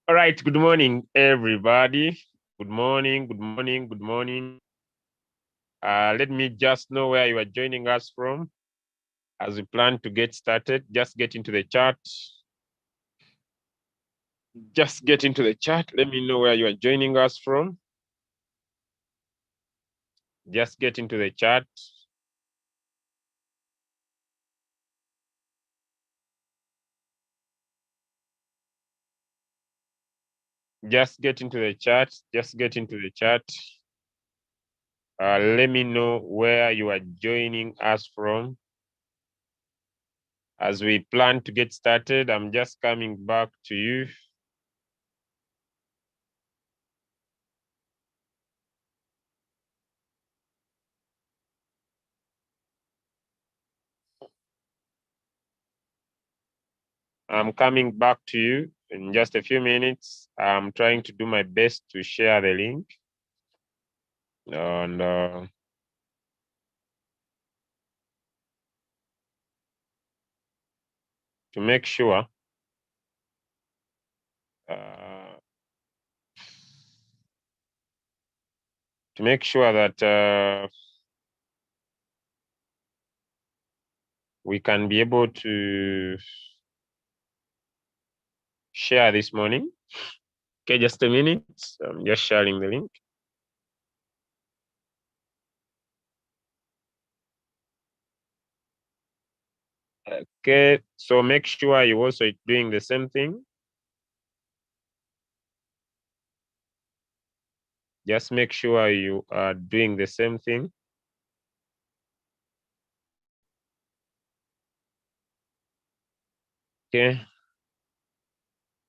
All right, good morning, everybody. Good morning, good morning, good morning. Let me just know where you are joining us from. As we plan to get started, just get into the chat. Just get into the chat. Let me know where you are joining us from. Just get into the chat. Just get into the chat. Just get into the chat. Let me know where you are joining us from. As we plan to get started, I'm just coming back to you. I'm coming back to you in just a few minutes. I'm trying to do my best to share the link. And to make sure that we can be able to share this morning. Okay, just a minute. I'm just sharing the link. Okay, so make sure you also doing the same thing. Just make sure you are doing the same thing. Okay.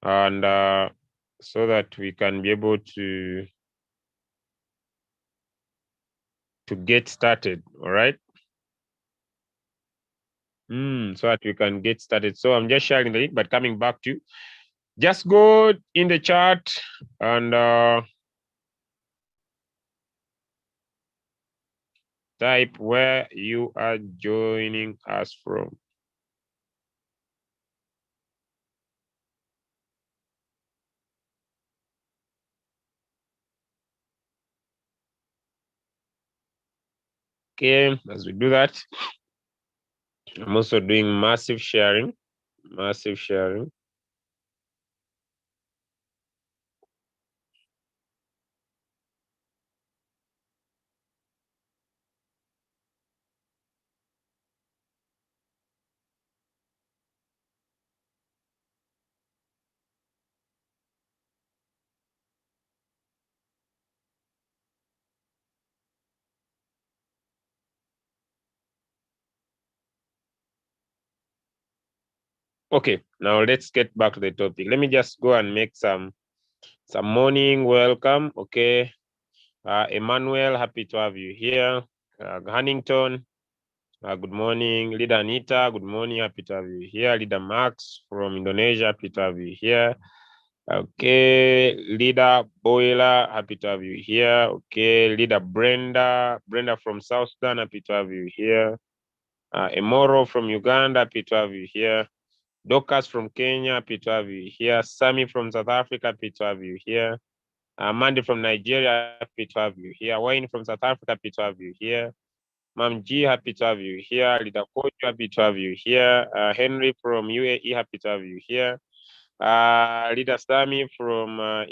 And so that we can be able to get started, all right? So that we can get started. So I'm just sharing the link, but coming back to you. Just go in the chat and type where you are joining us from. Okay, as we do that, I'm also doing massive sharing. Massive sharing. Okay, now let's get back to the topic. Let me just go and make some morning welcome. Okay, Emmanuel, happy to have you here. Huntington, good morning. Leader Anita, good morning. Happy to have you here. Leader Max from Indonesia, happy to have you here. Okay, Leader Boiler, happy to have you here. Okay, Leader Brenda from South Sudan, happy to have you here. Emoro from Uganda, happy to have you here. Dorcas from Kenya, happy to have you here. Sammy from South Africa, happy to have you here. Mandy from Nigeria, happy to have you here. Wayne from South Africa, happy to have you here. Mam G, happy to have you here. Leader Coach, happy to have you here. Henry from UAE, happy to have you here. Leader Sami from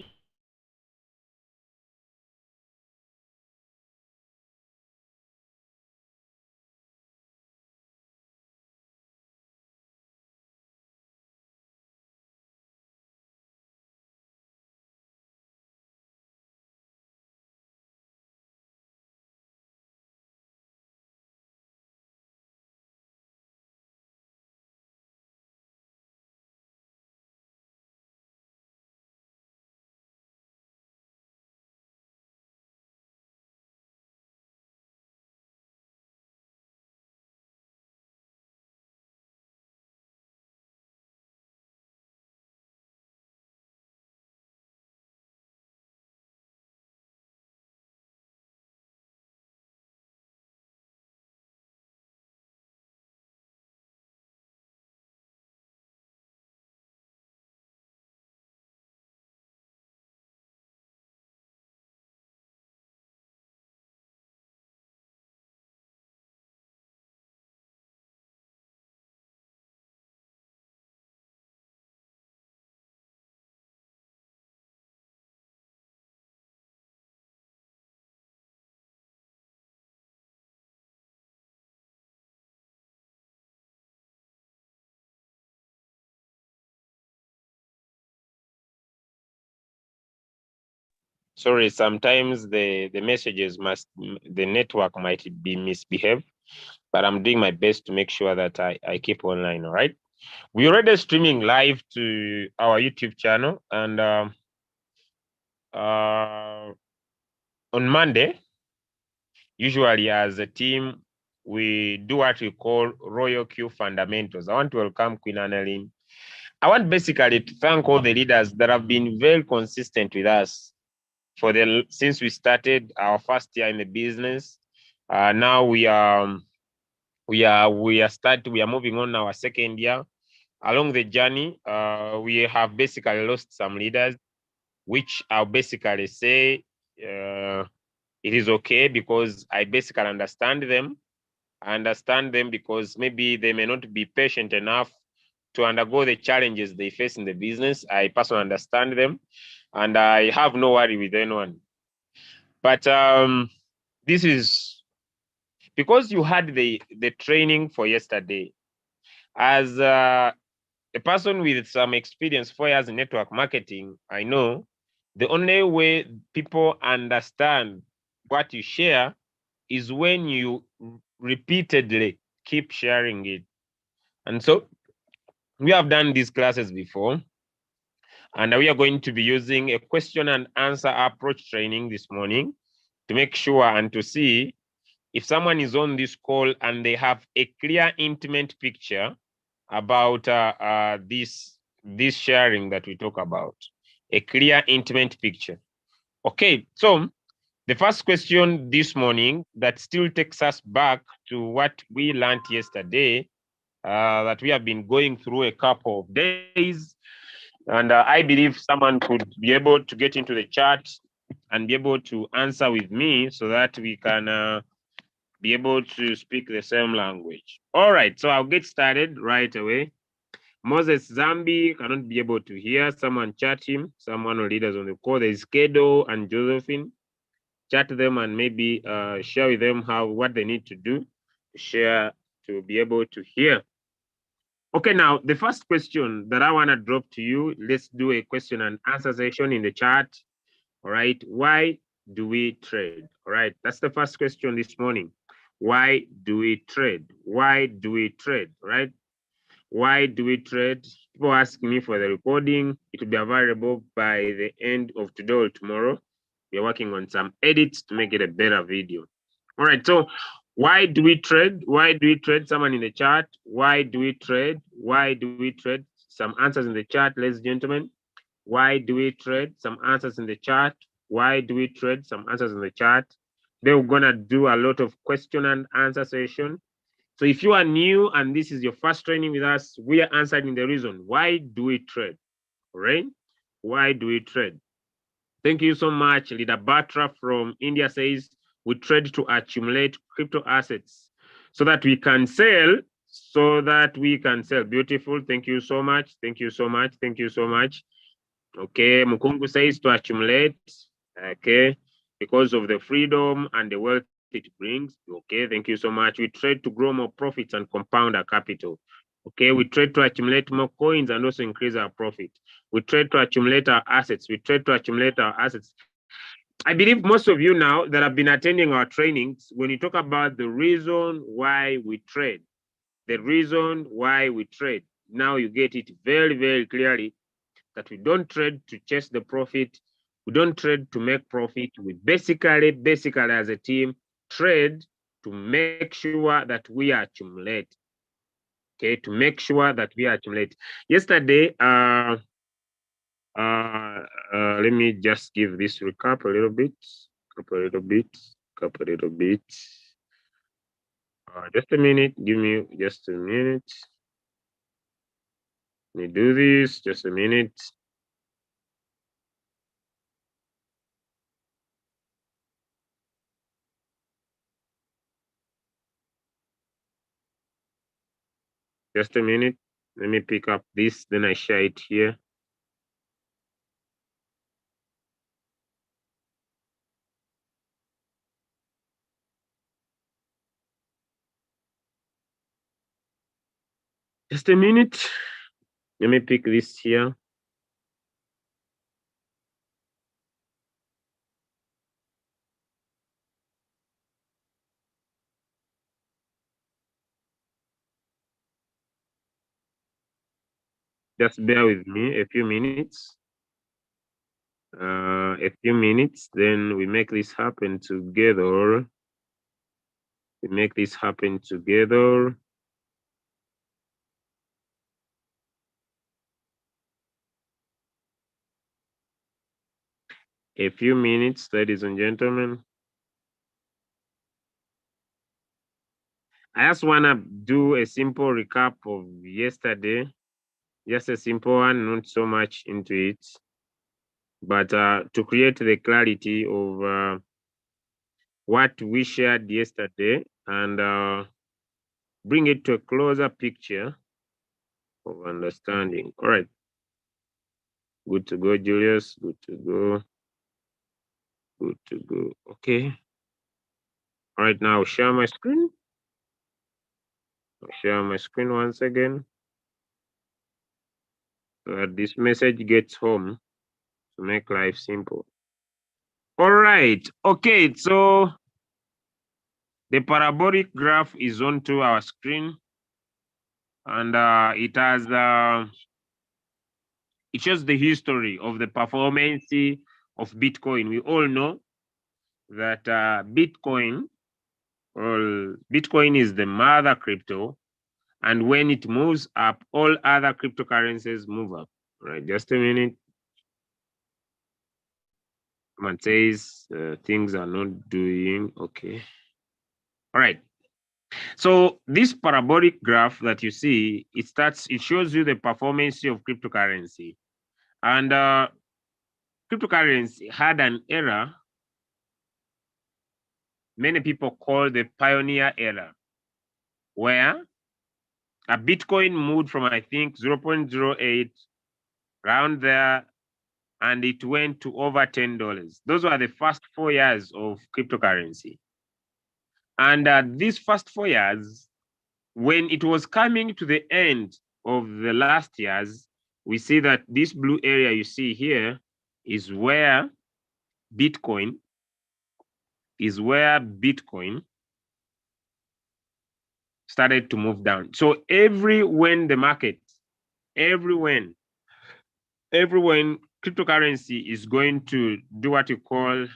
Sorry, sometimes the messages the network might be misbehaved, but I'm doing my best to make sure that I keep online, all right? We're already streaming live to our YouTube channel, and on Monday, usually as a team, we do what we call Royal Q Fundamentals. I want to welcome Queen Annalyn. I want basically to thank all the leaders that have been very consistent with us since we started our first year in the business. Now we are moving on our second year. Along the journey, we have basically lost some leaders, which I'll basically say it is okay because I basically understand them. I understand them because maybe they may not be patient enough to undergo the challenges they face in the business. I personally understand them, and I have no worry with anyone. But this is because you had the training for yesterday. As a person with some experience, 4 years in network marketing, I know the only way people understand what you share is when you repeatedly keep sharing it. And so we have done these classes before, and we are going to be using a question and answer approach training this morning to make sure and to see if someone is on this call and they have a clear, intimate picture about this sharing that we talk about, a clear, intimate picture. Okay, so the first question this morning that still takes us back to what we learned yesterday, that we have been going through a couple of days. And I believe someone could be able to get into the chat and be able to answer with me so that we can be able to speak the same language. All right, so I'll get started right away. Moses Zambi cannot be able to hear. Someone chat him. Someone or leaders on the call. There's Kedo and Josephine. Chat them and maybe share with them what they need to do to share to be able to hear. Okay, now the first question that I want to drop to you, let's do a question and answer session in the chat. All right, why do we trade? All right, that's the first question this morning. Why do we trade? Why do we trade? All right, why do we trade? People ask me for the recording. It will be available by the end of today or tomorrow. We're working on some edits to make it a better video. All right, so why do we trade? Why do we trade? Someone in the chat. Why do we trade? Why do we trade? Some answers in the chat, ladies and gentlemen. Why do we trade? Some answers in the chat. Why do we trade? Some answers in the chat. Then we're gonna do a lot of question and answer session. So if you are new and this is your first training with us, we are answering the reason. Why do we trade? All right? Why do we trade? Thank you so much. Leader Batra from India says, we trade to accumulate crypto assets so that we can sell, Beautiful. Thank you so much. Thank you so much. Thank you so much. Okay. Mukungu says to accumulate. Okay. Because of the freedom and the wealth it brings. Okay. Thank you so much. We trade to grow more profits and compound our capital. Okay, we trade to accumulate more coins and also increase our profit. We trade to accumulate our assets. We trade to accumulate our assets. I believe most of you now that have been attending our trainings, when you talk about the reason why we trade, now you get it very, very clearly that we don't trade to chase the profit. We don't trade to make profit. We basically as a team, trade to make sure that we accumulate. Okay, to make sure that we accumulate. Yesterday, let me just give this recap a little bit. Just a minute. Give me just a minute. Let me do this. Just a minute. Just a minute. Let me pick up this. Then I share it here. Just a minute. Let me pick this here. Just bear with me a few minutes. Then we make this happen together. We make this happen together. A few minutes, ladies and gentlemen. I just want to do a simple recap of yesterday. Just a simple one, not so much into it. But to create the clarity of what we shared yesterday and bring it to a closer picture of understanding. All right. Good to go, Julius. Good to go. Good to go. Okay. All right, now share my screen. I'll share my screen once again so that this message gets home to make life simple. All right. Okay, so the parabolic graph is onto our screen, and it shows the history of the performance of Bitcoin. We all know that Bitcoin is the mother crypto, and when it moves up, all other cryptocurrencies move up. All right, just a minute. Someone says things are not doing okay. All right. So this parabolic graph that you see, it shows you the performance of cryptocurrency. And cryptocurrency had an era many people call the pioneer era, where a Bitcoin moved from, I think, 0.08 around there, and it went to over $10. Those were the first 4 years of cryptocurrency. And these first 4 years, when it was coming to the end of the last years, we see that this blue area you see here is where Bitcoin started to move down. So when cryptocurrency is going to do what you call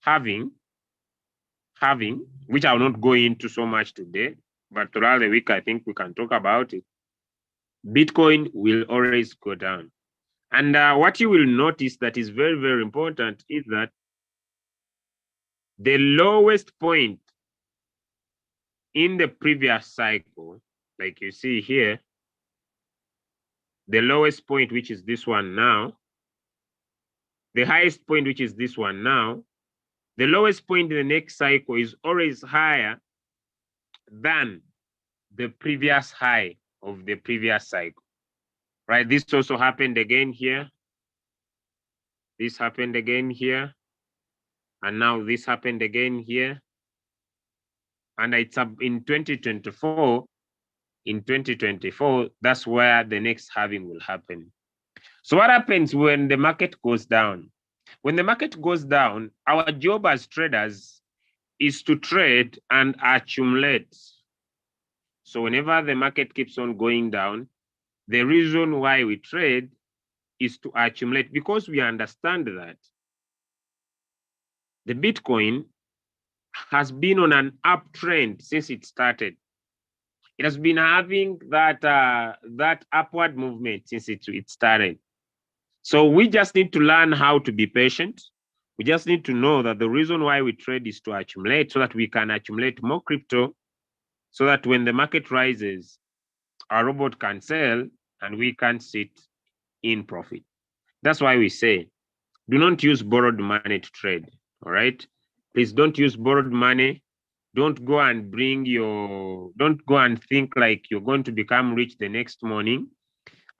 halving, which I will not go into so much today, but throughout the week, I think we can talk about it. Bitcoin will always go down. And what you will notice that is very, very important is that the lowest point in the previous cycle, like you see here, the lowest point, which is this one now, the highest point, which is this one now, the lowest point in the next cycle is always higher than the previous high of the previous cycle, right? This also happened again here. This happened again here. And now this happened again here. And it's up in 2024. In 2024, that's where the next halving will happen. So what happens when the market goes down? When the market goes down, our job as traders is to trade and accumulate. So whenever the market keeps on going down, the reason why we trade is to accumulate, because we understand that the Bitcoin has been on an uptrend since it started. It has been having that upward movement since it started. So we just need to learn how to be patient. We just need to know that the reason why we trade is to accumulate, so that we can accumulate more crypto, so that when the market rises, our robot can sell and we can sit in profit. That's why we say, do not use borrowed money to trade, all right? Please don't use borrowed money. Don't go and think like you're going to become rich the next morning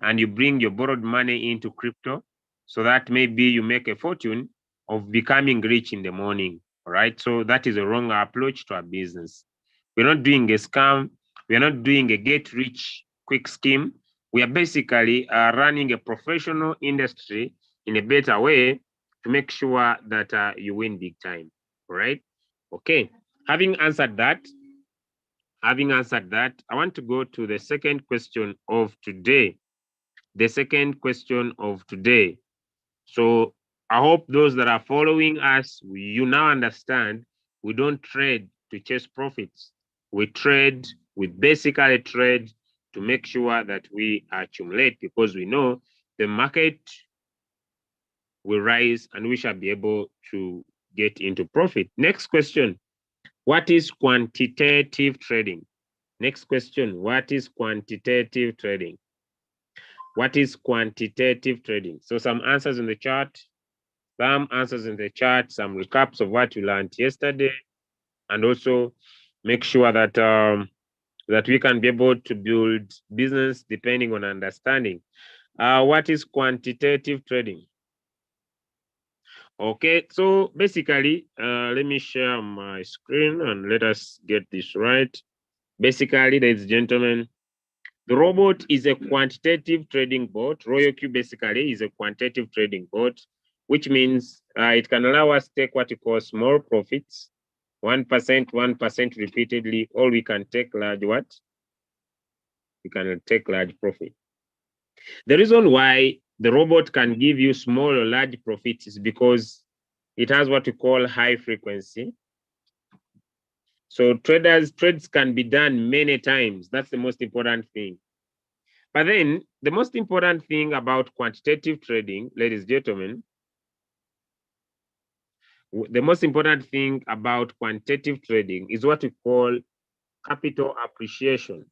and you bring your borrowed money into crypto, so that maybe you make a fortune of becoming rich in the morning, all right? So that is a wrong approach to our business. We're not doing a scam. We're not doing a get rich quick scheme. We are basically running a professional industry in a better way to make sure that you win big time, all right? Okay, having answered that, I want to go to the second question of today. the second question of today. So I hope those that are following us, you now understand we don't trade to chase profits. We trade, we basically trade to make sure that we accumulate, because we know the market will rise and we shall be able to get into profit. Next question, what is quantitative trading? Next question, what is quantitative trading? What is quantitative trading? So some answers in the chart, some answers in the chat, some recaps of what you learned yesterday, and also make sure that that we can be able to build business depending on understanding. What is quantitative trading? Okay, so basically, let me share my screen and let us get this right. Basically, ladies and gentlemen, the robot is a quantitative trading bot. Royal Q basically is a quantitative trading bot, which means it can allow us to take what you call small profits, 1%, 1% repeatedly, or we can take large what? We can take large profit. The reason why the robot can give you small or large profits is because it has what we call high frequency. So trades can be done many times. That's the most important thing. But then the most important thing about quantitative trading, ladies and gentlemen, the most important thing about quantitative trading is what we call capital appreciation.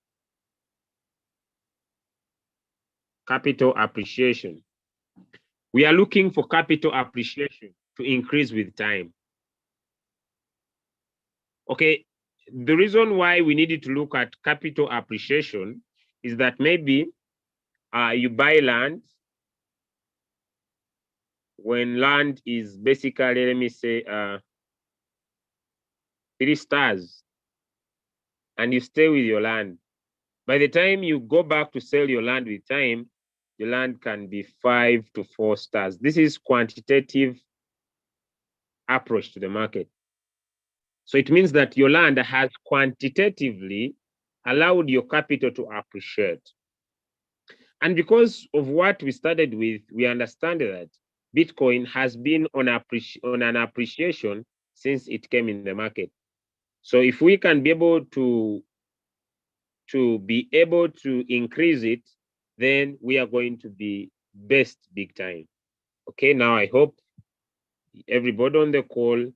Capital appreciation. We are looking for capital appreciation to increase with time. Okay, the reason why we needed to look at capital appreciation is that maybe you buy land when land is basically, let me say, 3 stars, and you stay with your land. By the time you go back to sell your land with time, the land can be 5 to 4 stars. This is quantitative approach to the market. So it means that your land has quantitatively allowed your capital to appreciate. And because of what we started with, we understand that Bitcoin has been on an appreciation since it came in the market. So if we can be able to increase it, then we are going to be best big time. Okay, now I hope everybody on the call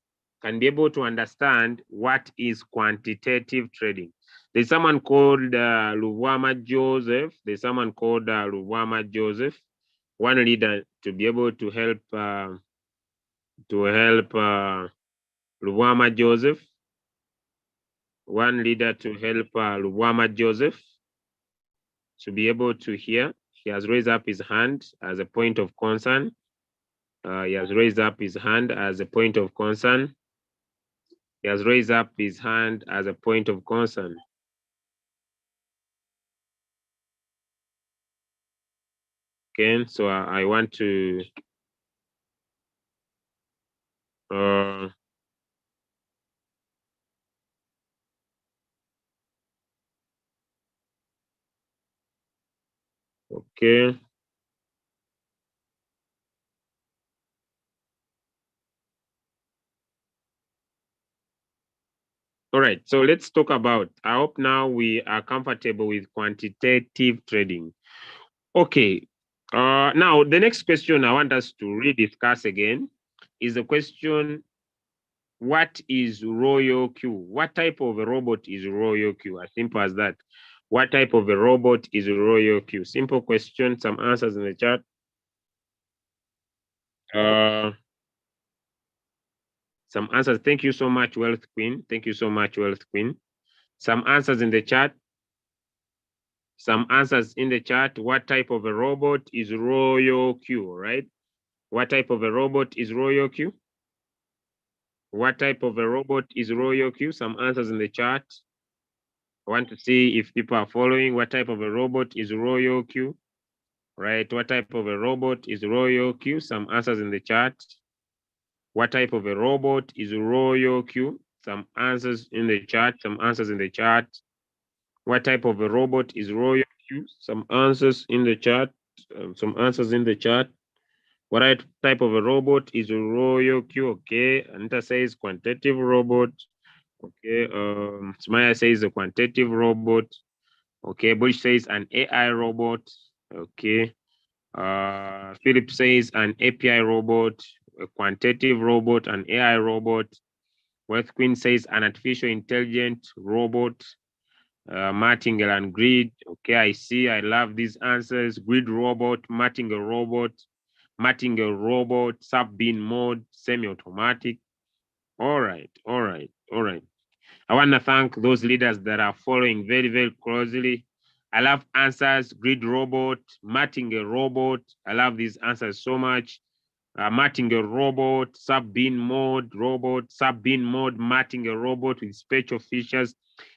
can be able to understand what is quantitative trading. There's someone called Luvama Joseph. There's someone called Luvama Joseph, one leader to be able to help Luvama Joseph. One leader to help Luvama Joseph to be able to hear. He has raised up his hand as a point of concern. He has raised up his hand as a point of concern. He has raised up his hand as a point of concern. Okay, so I want to okay. All right, so let's talk about, I hope now we are comfortable with quantitative trading. Okay, now the next question I want us to rediscuss again is the question, what is Royal Q? What type of a robot is Royal Q? As simple as that. What type of a robot is Royal Q? Simple question, some answers in the chat. Some answers. Thank you so much, Wealth Queen. Thank you so much, Wealth Queen. Some answers in the chat. Some answers in the chat. What type of a robot is Royal Q, right? What type of a robot is Royal Q? What type of a robot is Royal Q? Some answers in the chat. I want to see if people are following. What type of a robot is Royal Q? Right? What type of a robot is Royal Q? Some answers in the chat. What type of a robot is Royal Q? Some answers in the chat. Some answers in the chat. What type of a robot is Royal Q? Some answers in the chat. some answers in the chat. What type of a robot is a Royal Q? Okay, Anita says quantitative robot. Okay, Smaya says a quantitative robot. Okay, Bush says an AI robot. Okay, Philip says an API robot, a quantitative robot, an AI robot. Wealth Queen says an artificial intelligent robot. Martingale and Grid. Okay, I see. I love these answers. Grid robot, Martingale robot, sub-bin mode, semi-automatic. All right. I want to thank those leaders that are following very, very closely. I love answers, Grid robot, Martingale robot. I love these answers so much. Martingale robot, sub-bin mode robot, sub-bin mode, Martingale robot with special features.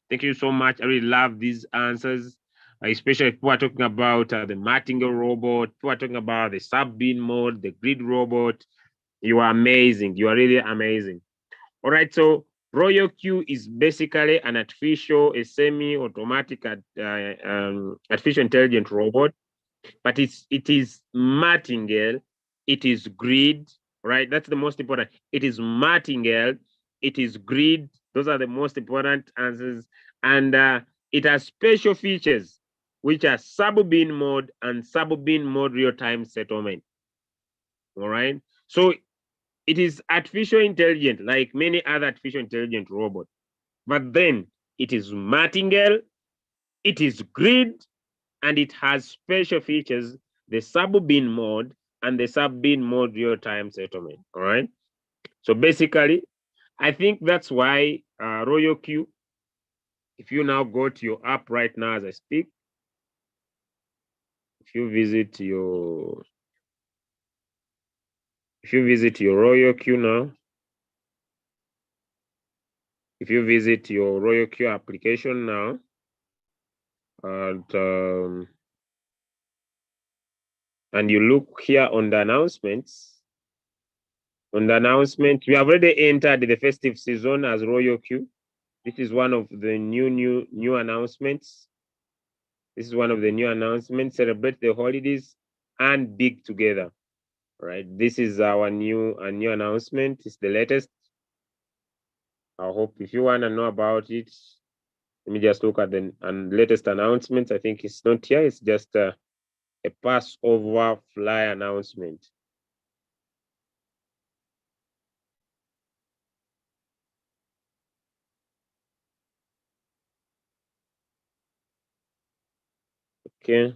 Thank you so much. I really love these answers, especially if people are talking about the Martingale robot, people are talking about the sub-bin mode, the Grid robot. You are amazing. You are really amazing. All right, so Royal Q is basically an artificial, a semi-automatic artificial intelligent robot, but it is Martingale, it is Grid, right? That's the most important. It is Martingale, it is Grid. Those are the most important answers. And it has special features, which are sub-bin mode and sub-bin mode real-time settlement. All right. So it is artificial intelligent, like many other artificial intelligent robots. But then it is Martingale, it is Grid, and it has special features, the sub-bin mode and the sub-bin mode real-time settlement. All right. So basically, I think that's why Royal Q, if you now go to your app right now as I speak, if you visit your Royal Q now, if you visit your Royal Q application now, and you look here on the announcements, we have already entered the festive season as Royal Q. This is one of the new announcements. This is one of the new announcements. Celebrate the holidays and big together. Right. This is our new announcement. It's the latest. I hope if you want to know about it, let me just look at the latest announcements. I think it's not here. It's just a Passover fly announcement. Okay.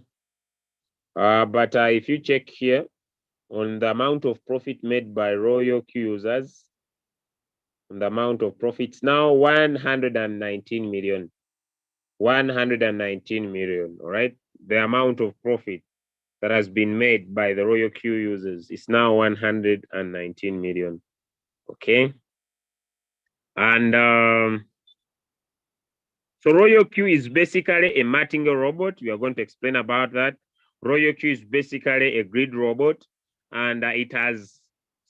But if you check here on the amount of profit made by Royal Q users, on the amount of profits now 119 million. 119 million, all right? The amount of profit that has been made by the Royal Q users is now 119 million, okay? And so Royal Q is basically a Martingale robot. We are going to explain about that. Royal Q is basically a grid robot, and it has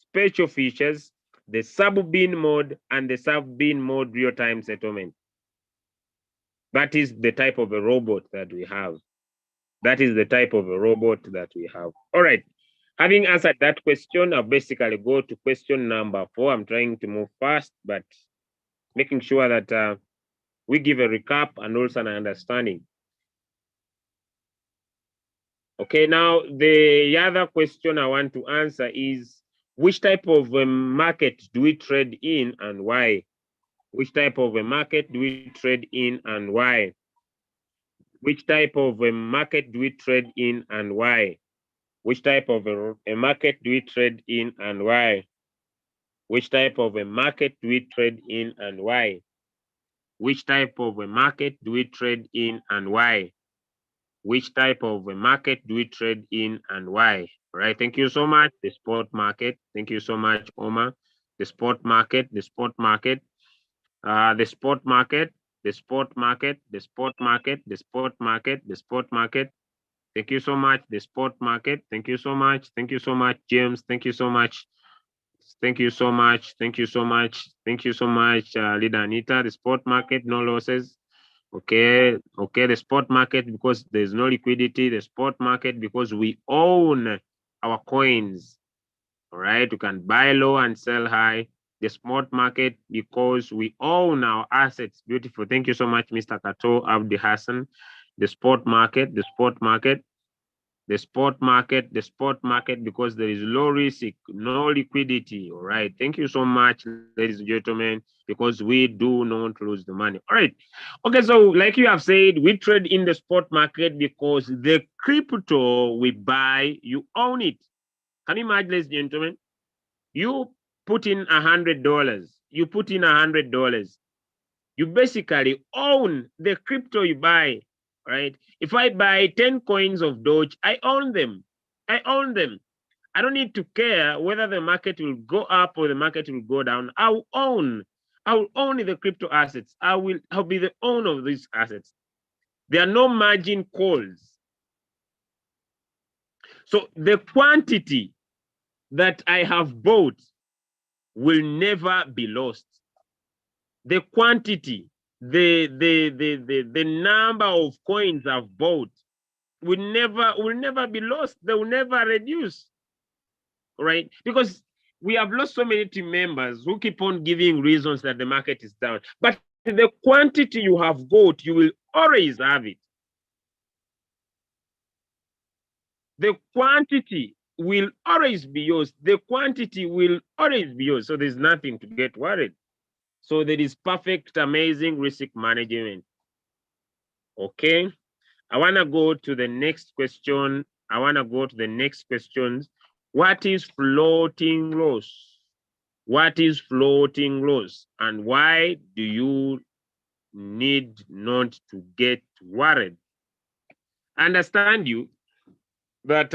special features, the sub-bin mode and the sub-bin mode real-time settlement. That is the type of a robot that we have. That is the type of a robot that we have. All right. Having answered that question, I'll basically go to question number 4. I'm trying to move fast, but making sure that we give a recap and also an understanding. Okay, now the other question I want to answer is, which type of a market do we trade in and why? Which type of a market do we trade in and why? Which type of a market do we trade in and why? Which type of a market do we trade in and why? Which type of a market do we trade in and why? Which type of a market do we trade in and why? Which type of a market do we trade in and why? All right, thank you so much. The spot market. Thank you so much, Omar. The spot market, the spot market, the spot market, the spot market, the spot market, the spot market, the spot market. Thank you so much. The spot market. Thank you so much. Thank you so much, James. Thank you so much. Thank you so much. Thank you so much. Thank you so much, Leader Anita. The spot market, no losses. Okay, the spot market because there's no liquidity, the spot market because we own our coins. All right, we can buy low and sell high. The spot market because we own our assets. Beautiful. Thank you so much, Mr. Kato Abdi Hassan. The spot market, the spot market, the spot market, the spot market because there is low risk, no liquidity. All right. Thank you so much, ladies and gentlemen, because we do not lose the money. All right. Okay, so like you have said, we trade in the spot market because the crypto we buy, you own it. Can you imagine, ladies and gentlemen? You put in $100. You put in $100. You basically own the crypto you buy, right? If I buy 10 coins of Doge, I own them. I own them. I don't need to care whether the market will go up or the market will go down. I'll own the crypto assets. I'll be the owner of these assets. There are no margin calls. So the quantity that I have bought will never be lost. The quantity, the number of coins I've bought will never be lost. They will never reduce, right? Because we have lost so many team members who keep on giving reasons that the market is down. But the quantity you have got, you will always have it. The quantity will always be yours. The quantity will always be yours. So there's nothing to get worried. So there is perfect, amazing risk management. Okay. I want to go to the next question. What is floating loss? What is floating loss? And why do you need not to get worried? I understand you that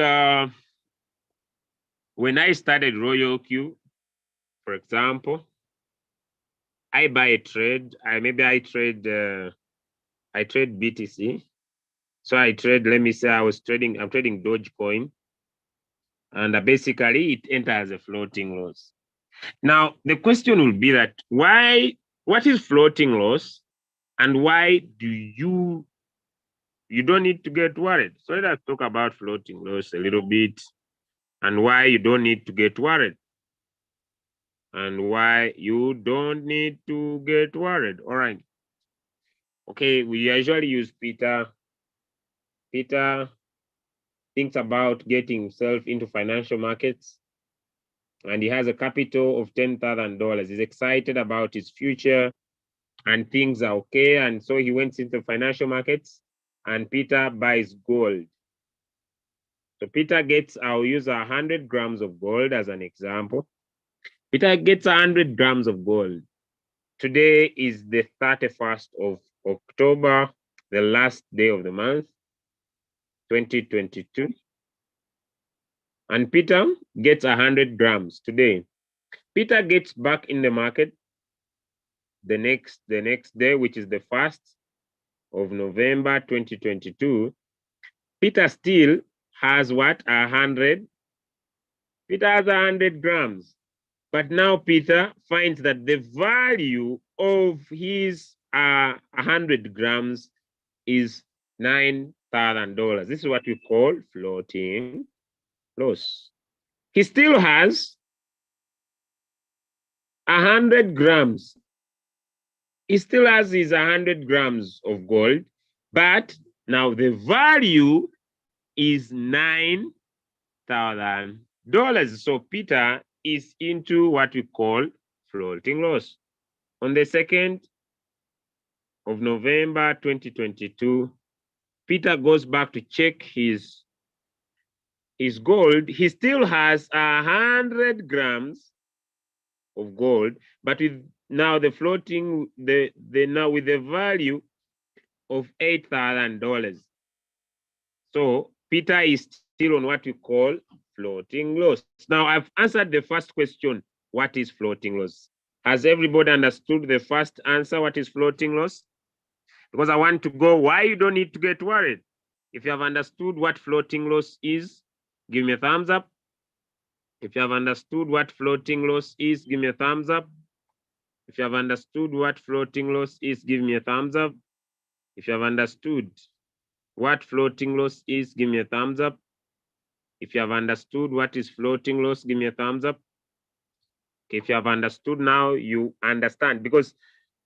when I started Royal Q, for example, I buy a trade. I trade BTC. So I trade, let me say I'm trading Dogecoin. And basically it enters a floating loss. Now, the question will be that what is floating loss and why do you don't need to get worried? So let us talk about floating loss a little bit and why you don't need to get worried. And why you don't need to get worried. All right. Okay, we usually use Peter. Peter thinks about getting himself into financial markets and he has a capital of $10,000. He's excited about his future and things are okay. And so he went into financial markets and Peter buys gold. So Peter gets, I'll use 100 grams of gold as an example. Peter gets 100 grams of gold. Today is the 31st of October, the last day of the month, 2022. And Peter gets 100 grams today. Peter gets back in the market the next day, which is the 1st of November 2022. Peter still has what? 100. Peter has 100 grams. But now Peter finds that the value of his 100 grams is $9,000. This is what we call floating loss. He still has 100 grams. He still has his 100 grams of gold, but now the value is $9,000. So Peter is into what we call floating loss. On the 2nd of November 2022, Peter goes back to check his gold. He still has 100 grams of gold, but with now the floating, now with the value of $8,000. So Peter is still on what we call floating loss. Now I've answered the first question, what is floating loss? Has everybody understood the first answer, what is floating loss? Because I want to go why you don't need to get worried. If you have understood what floating loss is, give me a thumbs up. If you have understood what floating loss is, give me a thumbs up. If you have understood what floating loss is, give me a thumbs up. If you have understood what floating loss is, give me a thumbs up. If you have understood what is floating loss, give me a thumbs up. Okay, if you have understood now, you understand, because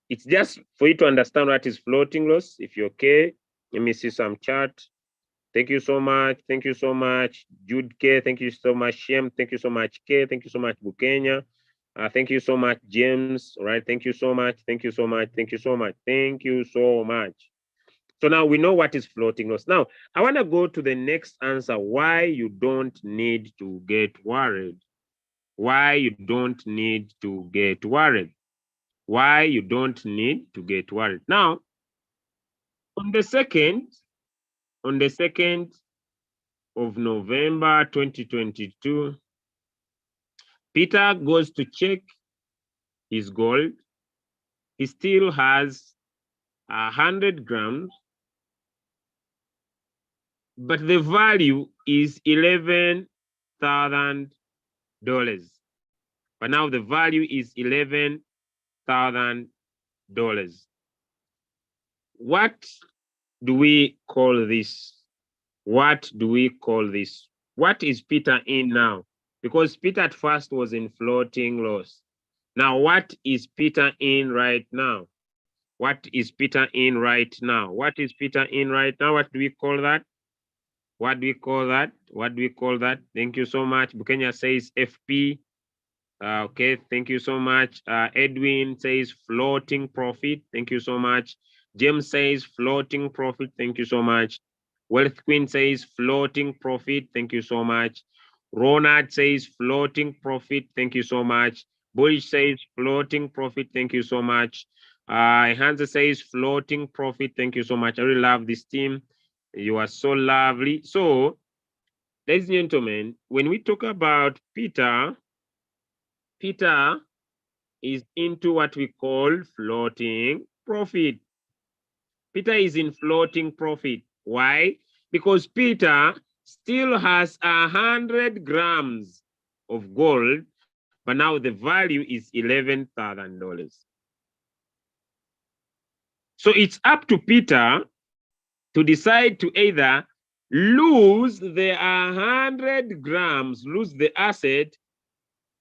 it's just for you to understand what is floating loss. If you're okay, let me see some chart. Thank you so much. Thank you so much, Jude K. Thank you so much, Shem. Thank you so much, K. Thank you so much, Bukenya. Thank you so much, James. All right. Thank you so much. Thank you so much. Thank you so much. Thank you so much. So now we know what is floating loss. Now, I want to go to the next answer, why you don't need to get worried. Why you don't need to get worried. Why you don't need to get worried. Now, on the 2nd of November 2022, Peter goes to check his gold. He still has 100 grams, but the value is $11,000. But now the value is $11,000. What do we call this? What do we call this? What is Peter in now? Because Peter at first was in floating loss. Now, what is Peter in right now? What is Peter in right now? What is Peter in right now? What do we call that? What do we call that? What do we call that? Thank you so much. Bukenya says FP. Okay, thank you so much. Edwin says floating profit. Thank you so much. James says floating profit. Thank you so much. Wealth Queen says floating profit. Thank you so much. Ronald says floating profit. Thank you so much. Bullish says floating profit. Thank you so much. Hansa says floating profit. Thank you so much. I really love this team. You are so lovely. So, ladies and gentlemen, when we talk about Peter is into what we call floating profit. Peter is in floating profit. Why? Because Peter still has 100 grams of gold, but now the value is $11,000. So it's up to Peter to decide to either lose the 100 grams, lose the asset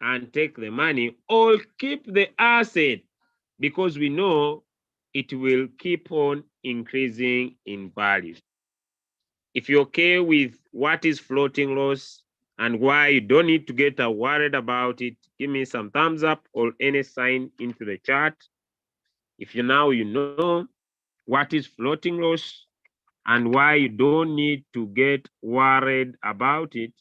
and take the money, or keep the asset, because we know it will keep on increasing in value. If you're okay with what is floating loss and why you don't need to get worried about it, give me some thumbs up or any sign into the chat. If you know what is floating loss and why you don't need to get worried about it,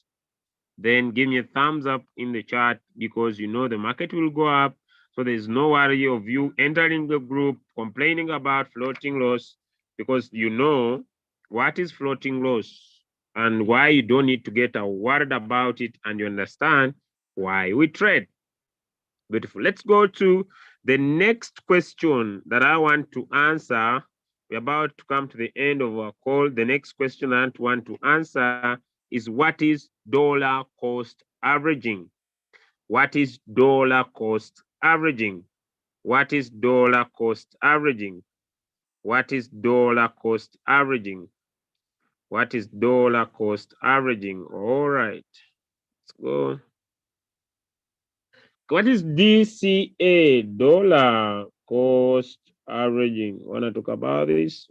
then give me a thumbs up in the chat, because you know the market will go up. So there's no worry of you entering the group complaining about floating loss, because you know what is floating loss and why you don't need to get worried about it, and you understand why we trade. Beautiful. Let's go to the next question that I want to answer. We're about to come to the end of our call. The next question I want to answer is, what is dollar cost averaging? What is dollar cost averaging? What is dollar cost averaging? What is dollar cost averaging? What is dollar cost averaging? All right, let's go. What is DCA, dollar cost averaging? Want to talk about this?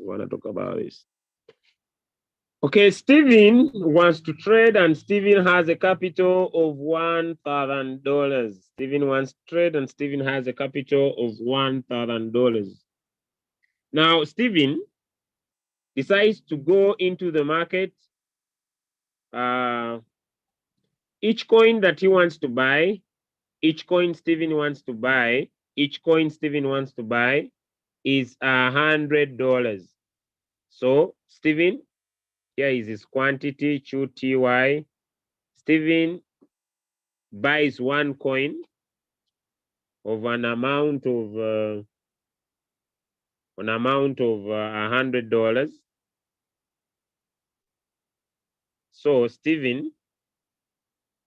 Okay, Steven wants to trade, and Steven has a capital of $1,000. Steven wants to trade, and Steven has a capital of $1,000. Now, Steven decides to go into the market. Each coin that he wants to buy, each coin Steven wants to buy is $100. So Steven, here is his quantity, QTY. Steven buys one coin of an amount of $100. So Steven,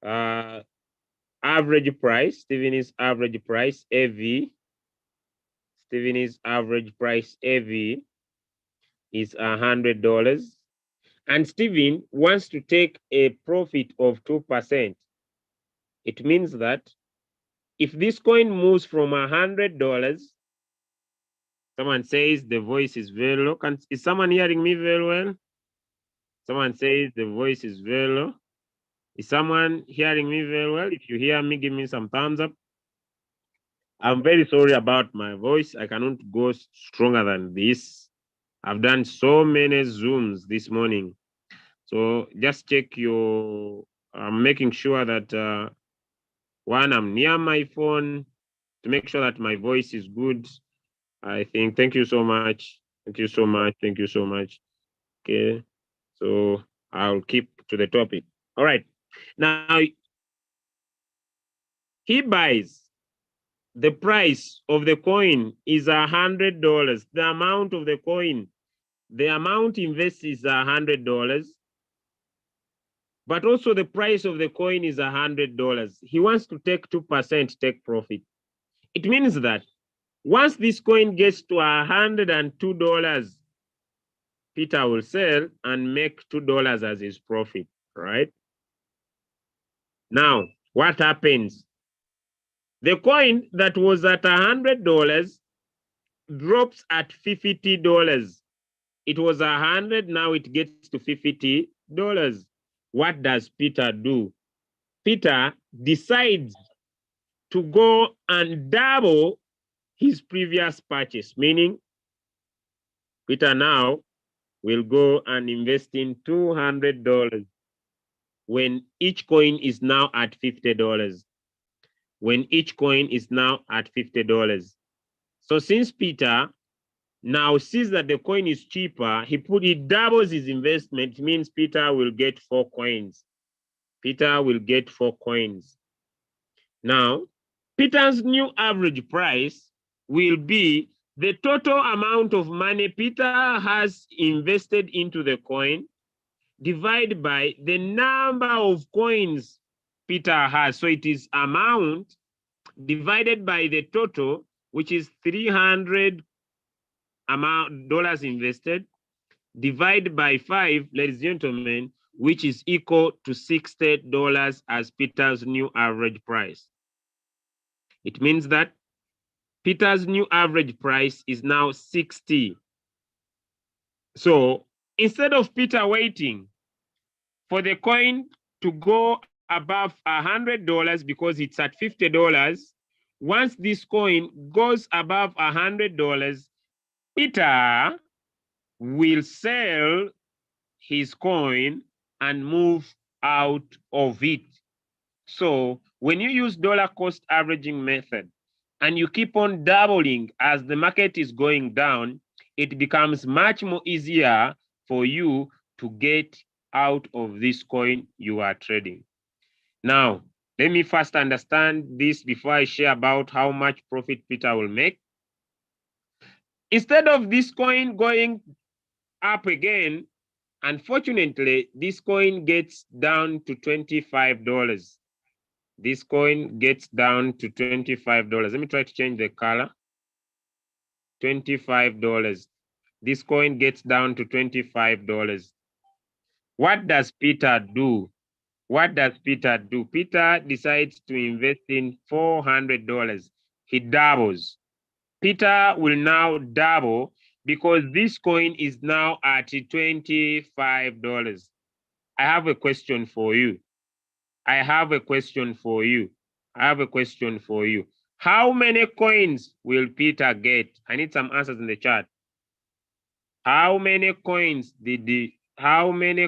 average price, Steven is average price AV. Steven is average price AV is $100. And Steven wants to take a profit of 2%. It means that if this coin moves from $100, someone says the voice is very low. Is someone hearing me very well? Someone says the voice is very low. Is someone hearing me very well? If you hear me, give me some thumbs up. I'm very sorry about my voice. I cannot go stronger than this. I've done so many Zooms this morning. So just check I'm making sure that one, I'm near my phone to make sure that my voice is good. I think, thank you so much. Thank you so much. Thank you so much. Okay. So I'll keep to the topic. All right. Now, he buys. The price of the coin is $100. The amount of the coin, the amount invested is $100. But also the price of the coin is $100. He wants to take 2% take profit. It means that once this coin gets to $102, Peter will sell and make $2 as his profit, right? Now, what happens? The coin that was at $100 drops at $50. It was 100, now it gets to $50. What does Peter do? Peter decides to go and double his previous purchase, meaning Peter now will go and invest in $200 when each coin is now at $50. When each coin is now at $50. So since Peter now sees that the coin is cheaper, he doubles his investment. It means Peter will get 4 coins. Peter will get 4 coins. Now, Peter's new average price will be the total amount of money Peter has invested into the coin divided by the number of coins Peter has. So it is amount divided by the total, which is $300 dollars invested, divided by 5, ladies and gentlemen, which is equal to $60 as Peter's new average price. It means that Peter's new average price is now 60. So instead of Peter waiting for the coin to go above $100 because it's at $50, once this coin goes above $100, Peter will sell his coin and move out of it. So when you use dollar cost averaging method and you keep on doubling as the market is going down, it becomes much more easier for you to get out of this coin you are trading. Now, let me first understand this before I share about how much profit Peter will make. Instead of this coin going up again, unfortunately, this coin gets down to $25. This coin gets down to $25. Let me try to change the color. $25. This coin gets down to $25. What does Peter do? What does Peter do? Peter decides to invest in $400. He doubles. Peter will now double because this coin is now at $25. I have a question for you. I have a question for you. I have a question for you. How many coins will Peter get? I need some answers in the chat. How many coins how many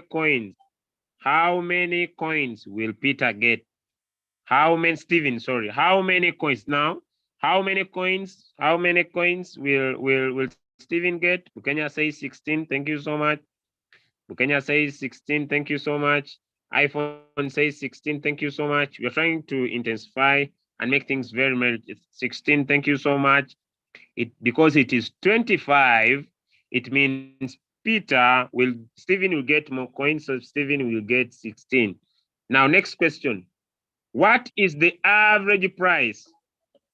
coins will Peter get? Steven, sorry, how many coins now? How many coins will Steven get? Bukenya says 16, thank you so much. Bukenya says 16, thank you so much. iPhone says 16, thank you so much. We're trying to intensify and make things very 16, thank you so much. Because it is 25, it means Steven will get more coins, so Steven will get 16. Now, next question. What is the average price?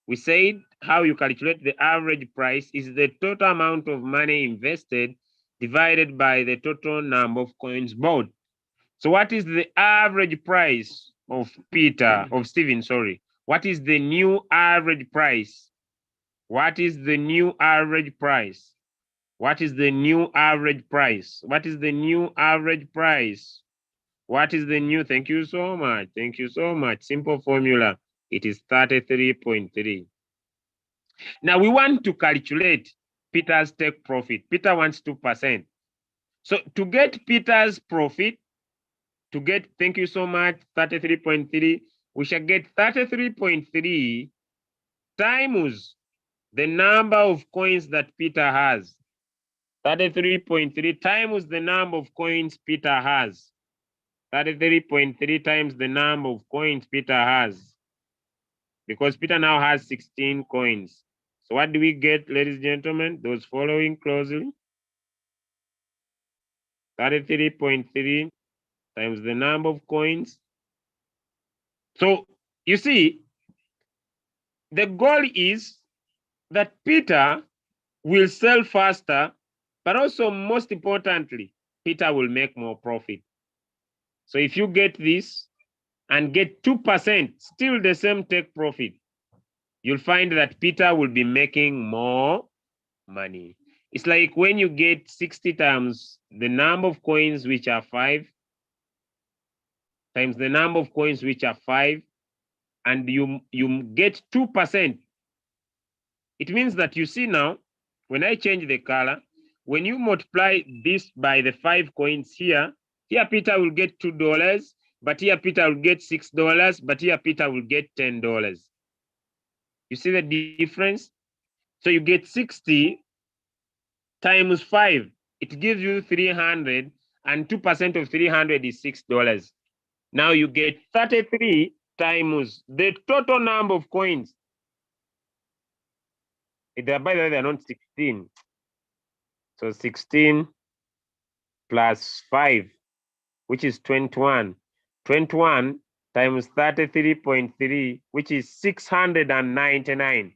We said how you calculate the average price is the total amount of money invested divided by the total number of coins bought. So what is the average price of Stephen, sorry. What is the new average price? What is the new average price? What is the new average price? What is the new average price? What is the new? Thank you so much. Thank you so much. Simple formula. It is 33.3. Now we want to calculate Peter's take profit. Peter wants 2%. So to get Peter's profit, thank you so much, 33.3, we shall get 33.3 times the number of coins that Peter has. 33.3 times the number of coins Peter has. 33.3 times the number of coins Peter has. Because Peter now has 16 coins. So what do we get, ladies and gentlemen? Those following closely. 33.3 times the number of coins. So you see, the goal is that Peter will sell faster, but also most importantly, Peter will make more profit. So if you get this and get 2%, still the same take profit, you'll find that Peter will be making more money. It's like when you get 60 times the number of coins, which are 5, times the number of coins, which are 5, and you get 2%. It means that you see now, when I change the color, when you multiply this by the 5 coins here Peter will get $2, but here Peter will get $6, but here Peter will get $10. You see the difference? So you get 60 times 5. It gives you 300, and 2% of 300 is $6. Now you get 33 times the total number of coins. By the way, they're not 16. So 16 plus 5, which is 21. 21 times 33.3, which is 699.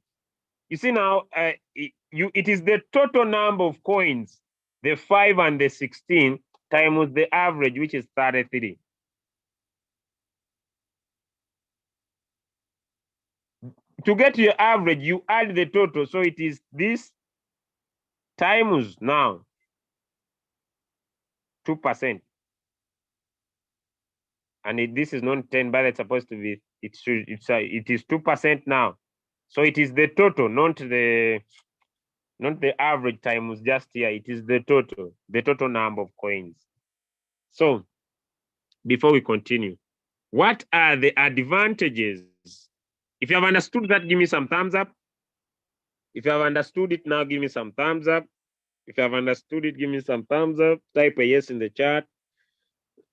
You see now, it is the total number of coins, the 5 and the 16, times the average, which is 33. To get your average, you add the total. So it is this times now 2%. And this is not 10, but it's supposed to be, it is 2% now. So it is the total, not the average times just here. It is the total number of coins. So before we continue, what are the advantages? If you have understood that, give me some thumbs up. If you have understood it now, give me some thumbs up. If you have understood it, give me some thumbs up. Type a yes in the chat.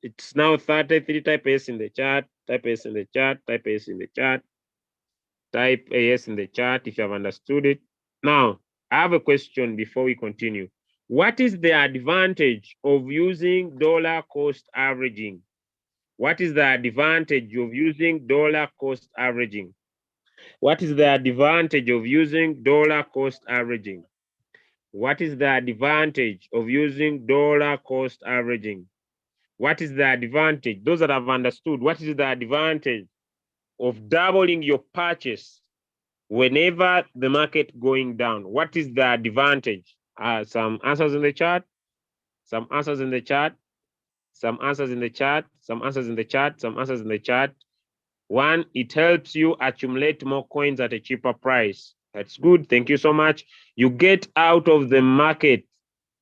It's now 33. Type a yes in the chat. Type a yes in the chat. Type a yes in the chat. Type a yes in the chat if you have understood it. Now, I have a question before we continue. What is the advantage of using dollar cost averaging? What is the advantage of using dollar cost averaging? What is the advantage of using dollar cost averaging? What is the advantage of using dollar cost averaging? What is the advantage? Those that have understood, what is the advantage of doubling your purchase whenever the market going down? What is the advantage? Some answers in the chat. Some answers in the chat. Some answers in the chat. Some answers in the chat. Some answers in the chat. One, it helps you accumulate more coins at a cheaper price. That's good. Thank you so much. You get out of the market.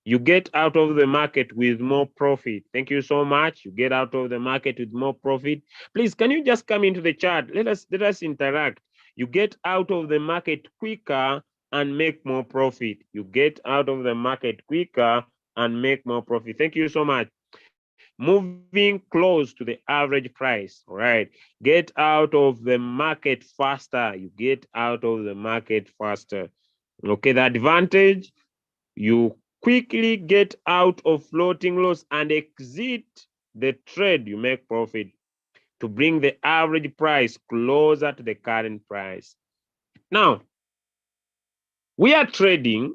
You get out of the market with more profit. Thank you so much. You get out of the market with more profit. Please, can you just come into the chat? Let us interact. You get out of the market quicker and make more profit. You get out of the market quicker and make more profit. Thank you so much. Moving close to the average price, all right? Get out of the market faster. You get out of the market faster. Okay, the advantage, you quickly get out of floating loss and exit the trade. You make profit to bring the average price closer to the current price. Now, we are trading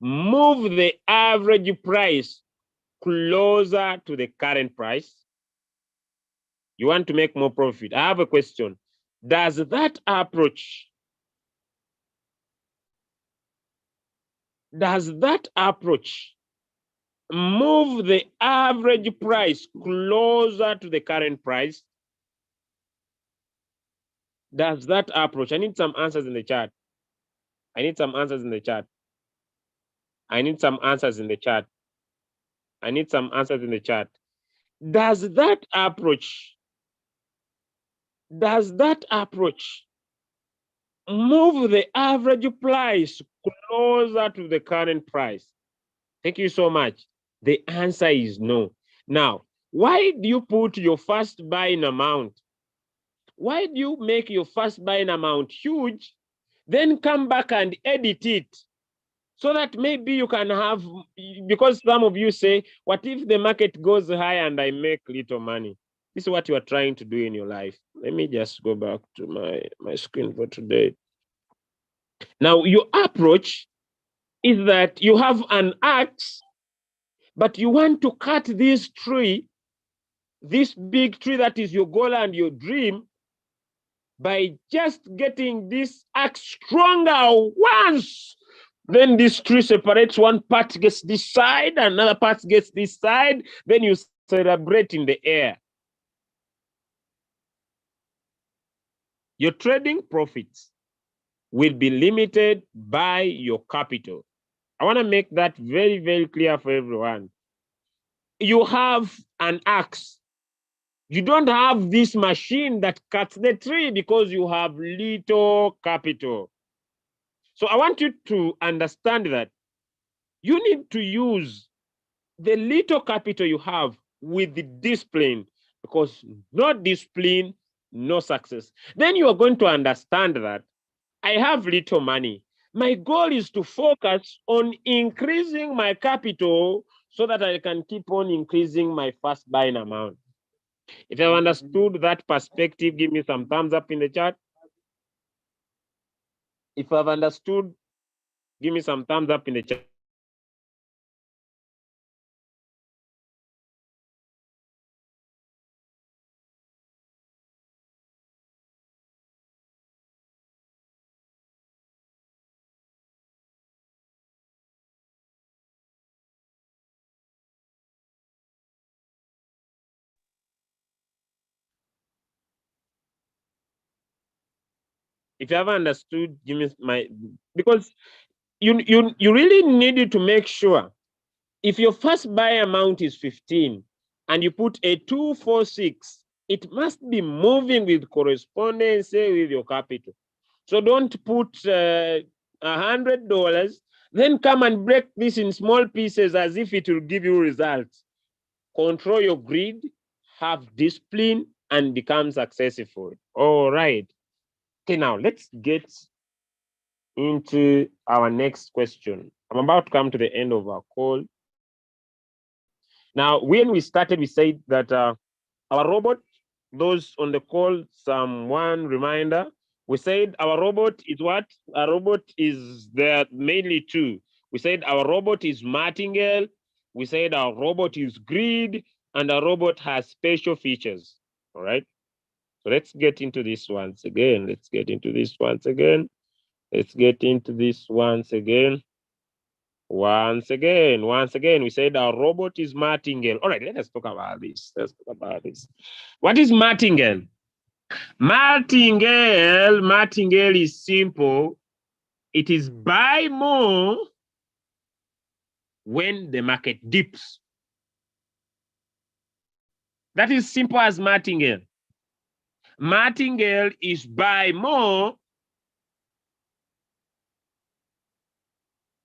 move the average price closer to the current price. You want to make more profit. I have a question. Does that approach move the average price closer to the current price? Does that approach? I need some answers in the chat. I need some answers in the chat. I need some answers in the chat. I need some answers in the chat. Does that approach move the average price closer to the current price? Thank you so much. The answer is no. Now, why do you put your first buying amount? Why do you make your first buying amount huge, then come back and edit it so that maybe you can have, because some of you say, what if the market goes high and I make little money? This is what you are trying to do in your life. Let me just go back to my screen for today. Now, your approach is that you have an axe, but you want to cut this tree, this big tree that is your goal and your dream, by just getting this axe stronger once. Then this tree separates, one part gets this side, another part gets this side, then you celebrate in the air. Your trading profits will be limited by your capital. I want to make that very, very clear for everyone. You have an axe. You don't have this machine that cuts the tree because you have little capital. So I want you to understand that you need to use the little capital you have with the discipline, because no discipline, no success. Then you are going to understand that I have little money. My goal is to focus on increasing my capital so that I can keep on increasing my first buying amount. If you've understood that perspective, give me some thumbs up in the chat. If I've understood, give me some thumbs up in the chat. If you haven't understood, give me because you really needed to make sure if your first buy amount is 15 and you put a 246, it must be moving with correspondence with your capital. So don't put $100, then come and break this in small pieces as if it will give you results. Control your grid, have discipline, and become successful. All right. Okay, now let's get into our next question. I'm about to come to the end of our call. Now, when we started, we said that our robot, those on the call, one reminder, we said our robot is what? Our robot is there mainly two. We said our robot is Martingale. We said our robot is Grid, and our robot has special features. All right. So let's get into this once again. Let's get into this once again. Let's get into this once again. Once again, we said our robot is Martingale. All right, let us talk about this. Let's talk about this. What is Martingale? Martingale is simple. It is buy more when the market dips. That is simple as Martingale. Martingale is buy more.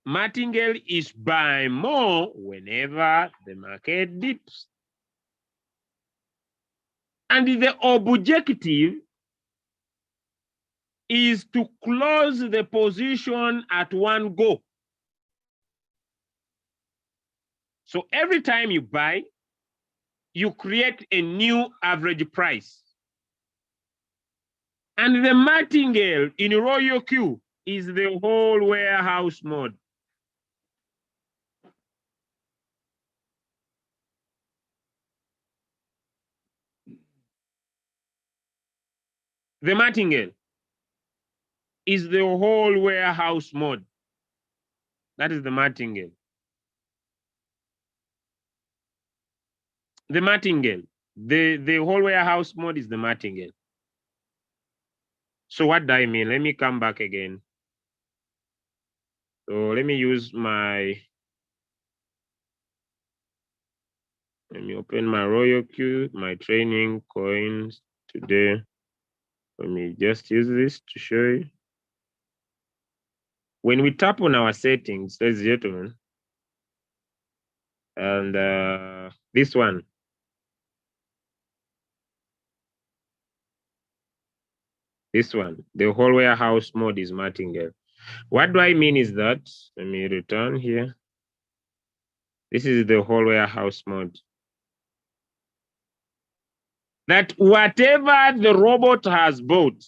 Martingale is buy more whenever the market dips. And the objective is to close the position at one go. So every time you buy, you create a new average price. And the Martingale in Royal Q is the whole warehouse mode. The Martingale is the whole warehouse mode. That is the Martingale. The Martingale. The whole warehouse mode is the Martingale. So what do I mean? Let me come back again. So let me use my, let me open my Royal Q, my training coins today. Let me just use this to show you. When we tap on our settings, ladies and gentlemen, and this one, the whole warehouse mode is Martingale. What do I mean is that, let me return here. This is the whole warehouse mode. That whatever the robot has bought,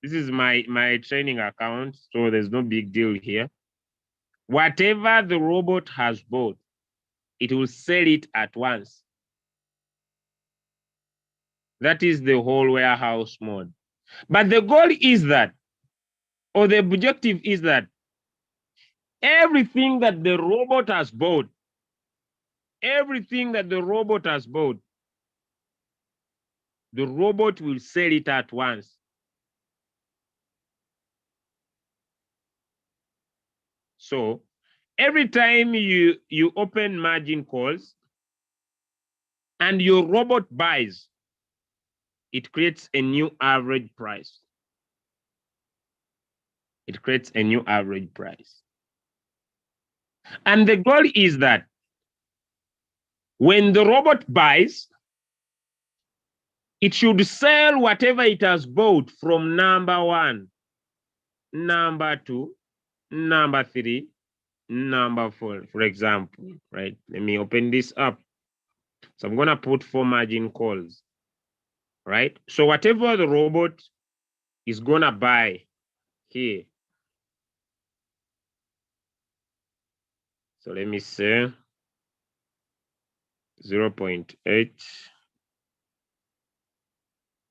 this is my training account, so there's no big deal here. Whatever the robot has bought, it will sell it at once. That is the whole warehouse mode. But the goal is that, or the objective is that, everything that the robot has bought, the robot will sell it at once. So every time you open margin calls and your robot buys, it creates a new average price. It creates a new average price. And the goal is that when the robot buys, it should sell whatever it has bought from number 1, number 2, number 3, number 4, for example, right? Let me open this up. So I'm going to put 4 margin calls, right? So whatever the robot is going to buy here. So let me say 0.8,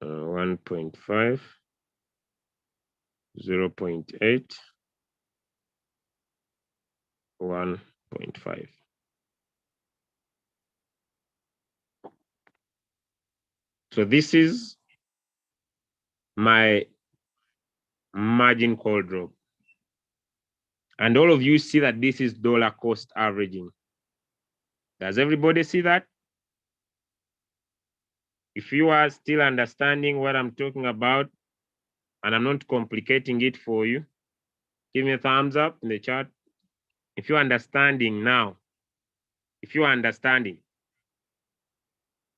1.5, 0.8, 1.5. So this is my margin call drop. And all of you see that this is dollar cost averaging. Does everybody see that? If you are still understanding what I'm talking about, and I'm not complicating it for you, give me a thumbs up in the chat. If you're understanding now, if you're understanding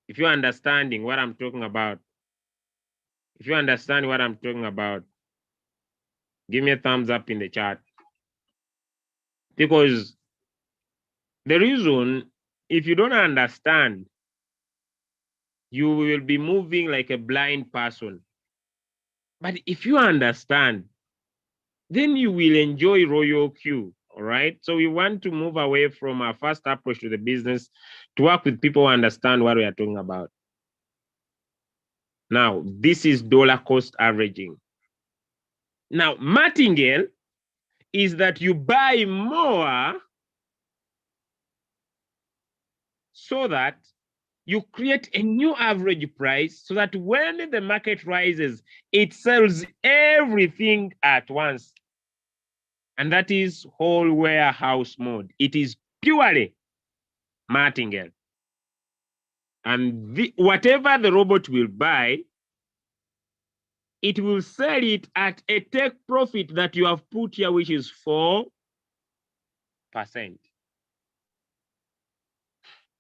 what I'm talking about, if you understand what I'm talking about, give me a thumbs up in the chat. Because the reason, if you don't understand, you will be moving like a blind person. But if you understand, then you will enjoy Royal Q, all right? So we want to move away from our first approach to the business to work with people who understand what we are talking about. Now, this is dollar cost averaging. Now, Martingale is that you buy more so that you create a new average price so that when the market rises, it sells everything at once. And that is whole warehouse mode. It is purely Martingale. And whatever the robot will buy, it will sell it at a take profit that you have put here, which is 4%.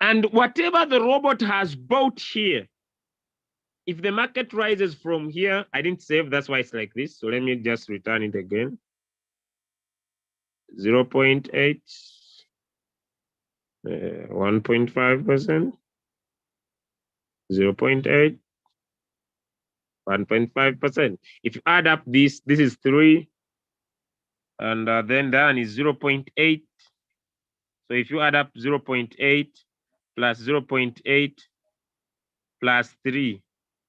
And whatever the robot has bought here, if the market rises from here, I didn't save, that's why it's like this. So let me just return it again. 0.8, 1.5%, 0.8, 1.5%. If you add up this is 3, and then that is 0.8. So if you add up 0.8 plus 0.8 plus 3,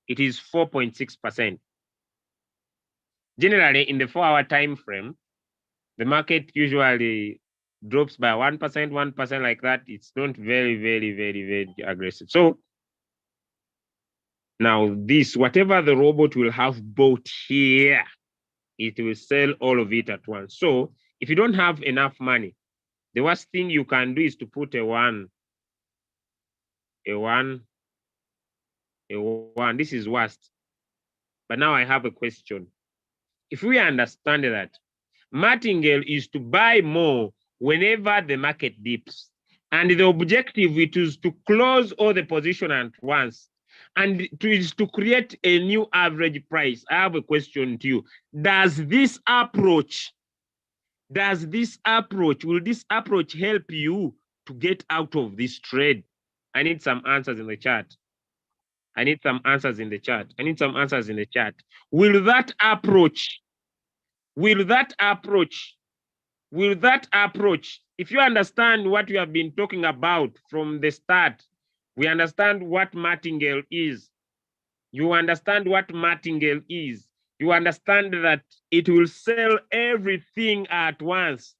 it is 4.6%. Generally, in the 4-hour time frame, the market usually drops by 1%, 1% like that. It's not very, very, very, very aggressive. So now this, whatever the robot will have bought here, it will sell all of it at once. So if you don't have enough money, the worst thing you can do is to put a one. This is worst. But now I have a question. If we understand that Martingale is to buy more whenever the market dips, and the objective it is to close all the position at once, and it is to create a new average price. I have a question to you. Will this approach help you to get out of this trade? I need some answers in the chat. Will that approach, if you understand what we have been talking about from the start, we understand what Martingale is. You understand what Martingale is. You understand that it will sell everything at once.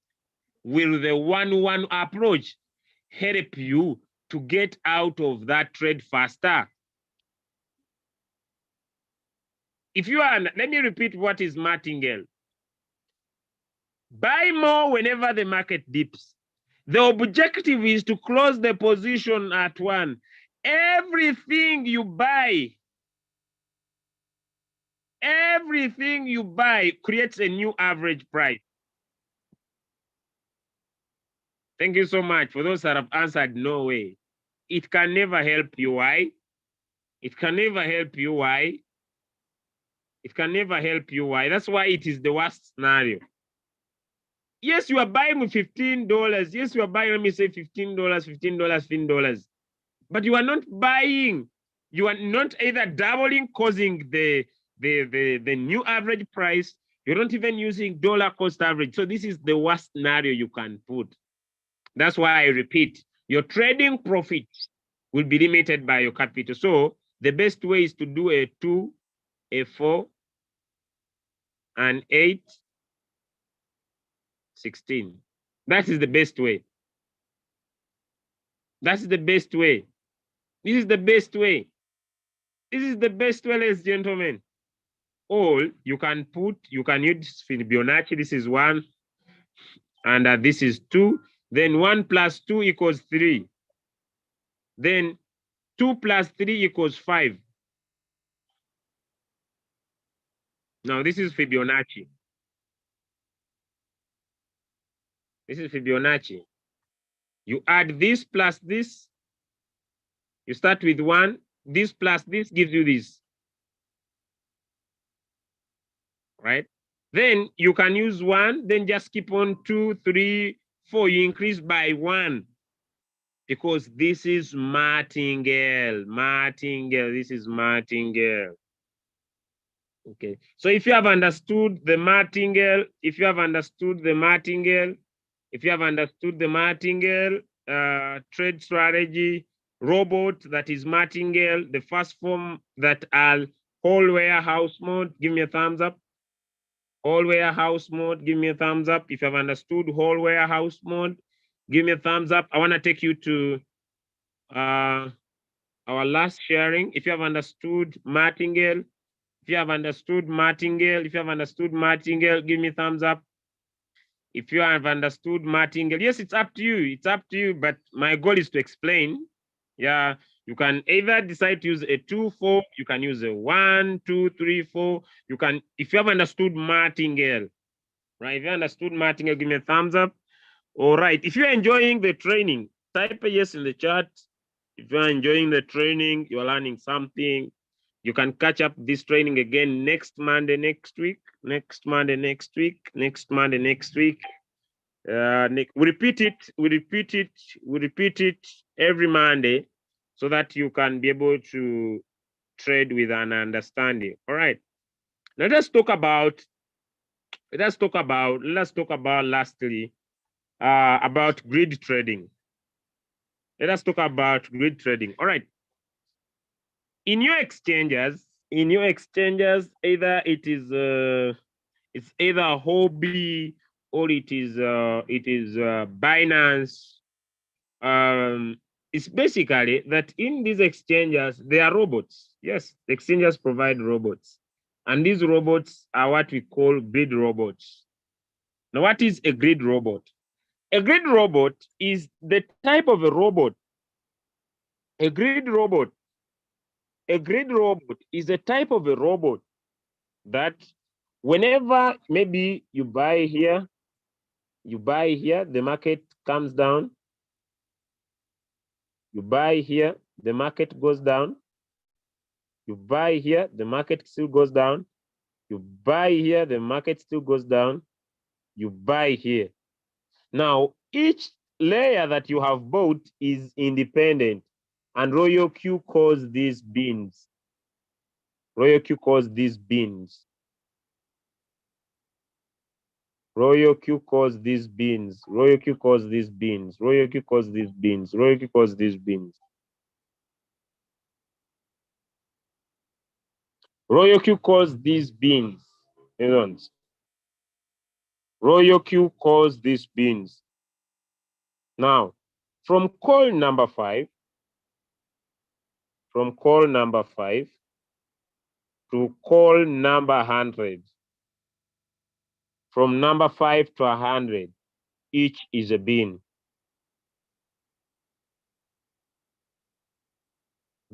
Will the 1-1 approach help you to get out of that trade faster? If you are, let me repeat what is Martingale. Buy more whenever the market dips. The objective is to close the position at one. Everything you buy creates a new average price. Thank you so much for those that have answered no way. It can never help you. Why? It can never help you. Why? It can never help you. Why? That's why it is the worst scenario. Yes, you are buying with $15. Yes, you are buying, let me say $15, $15. But you are not buying. You are not either doubling, causing the new average price. You're not even using dollar cost average. So this is the worst scenario you can put. That's why I repeat, your trading profit will be limited by your capital. So the best way is to do a 2, a 4, an 8, 16. That is the best way. That's the best way. This is the best way. This is the best way, ladies and gentlemen. Or you can use Fibonacci. This is 1, and this is 2. Then 1 plus 2 equals 3. Then 2 plus 3 equals 5. Now this is Fibonacci. This is Fibonacci. You add this plus this. You start with 1. This plus this gives you this. Right? Then you can use 1. Then just keep on 2, 3, 4. You increase by 1. Because this is Martingale. This is Martingale. Okay. So if you have understood the Martingale, trade strategy, robot that is Martingale, the first form that are whole warehouse mode, give me a thumbs up. Whole warehouse mode, give me a thumbs up. If you have understood whole warehouse mode, give me a thumbs up. I want to take you to our last sharing. If you have understood Martingale, give me a thumbs up. If you have understood Martingale, yes, it's up to you. But my goal is to explain. Yeah, you can either decide to use a 2, 4. You can use a 1, 2, 3, 4. You can, if you have understood Martingale, right? If you understood Martingale, give me a thumbs up. All right. If you're enjoying the training, type a yes in the chat. If you're enjoying the training, you're learning something. You can catch up this training again next Monday, next week. We repeat it every Monday so that you can be able to trade with an understanding. All right. Now let's talk about lastly about grid trading. Let us talk about grid trading. All right. in your exchanges, either it is it's either Hobby or it is Binance. It's basically that in these exchanges there are robots. Yes, the exchanges provide robots, and these robots are what we call grid robots. Now, what is a grid robot? A grid robot is the type of a robot. A grid robot. A grid robot is a type of a robot that whenever maybe you buy here, the market comes down. You buy here, the market goes down. You buy here, the market still goes down. You buy here, the market still goes down. You buy here. Now, each layer that you have bought is independent, and Royal Q calls these bins. Royal Q calls these bins. Royal Q calls these bins. Royal Q calls these bins. Royal Q calls these bins. Royal Q calls these bins. Royal Q calls these bins. Royal Q calls these bins. Now, from call number 5, to call number 100, from number 5 to 100, each is a bin.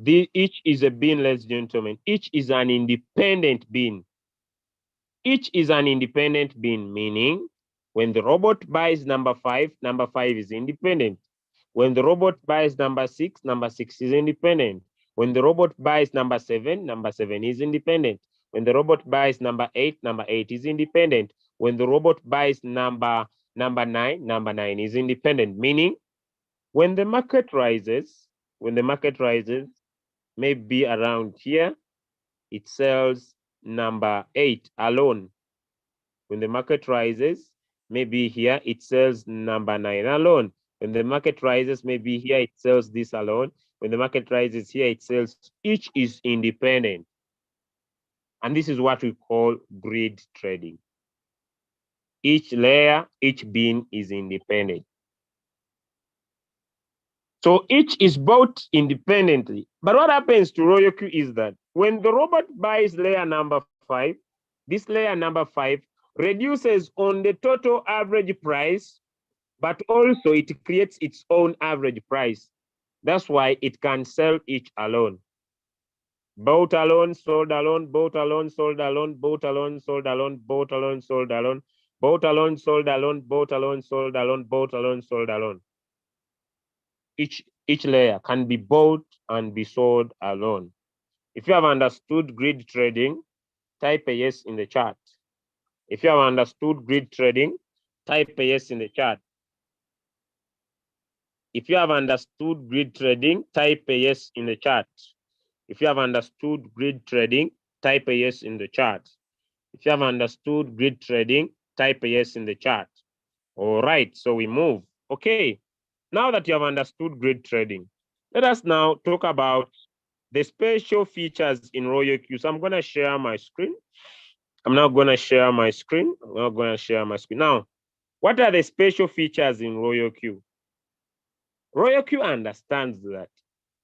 Each is a bin, ladies and gentlemen. Each is an independent bin. Each is an independent bin, meaning when the robot buys number 5 is independent. When the robot buys number 6 is independent. When the robot buys number 7 is independent. When the robot buys number 8 is independent. When the robot buys number 9 is independent. Meaning, when the market rises, maybe around here, it sells number 8 alone. When the market rises, maybe here it sells number 9 alone. When the market rises, maybe here it sells this alone. When the market rises here, it sells. Each is independent. And this is what we call grid trading. Each layer, each bin is independent. So each is bought independently. But what happens to Royal Q is that when the robot buys layer number 5, this layer number 5 reduces on the total average price, but also it creates its own average price. That's why it can sell each alone. Bought alone, sold alone, bought alone, sold alone, bought alone, sold alone, bought alone, sold alone, bought alone, sold alone, bought alone, sold alone, bought alone, sold alone. Each layer can be bought and be sold alone. If you have understood grid trading, type a yes in the chat. If you have understood grid trading, type a yes in the chat. If you have understood grid trading, type a yes in the chat. If you have understood grid trading, type a yes in the chat. If you have understood grid trading, type a yes in the chat. All right, so we move. Okay, now that you have understood grid trading, let us now talk about the special features in Royal Q. So I'm going to share my screen. I'm now going to share my screen. Now, what are the special features in Royal Q? Royal Q understands that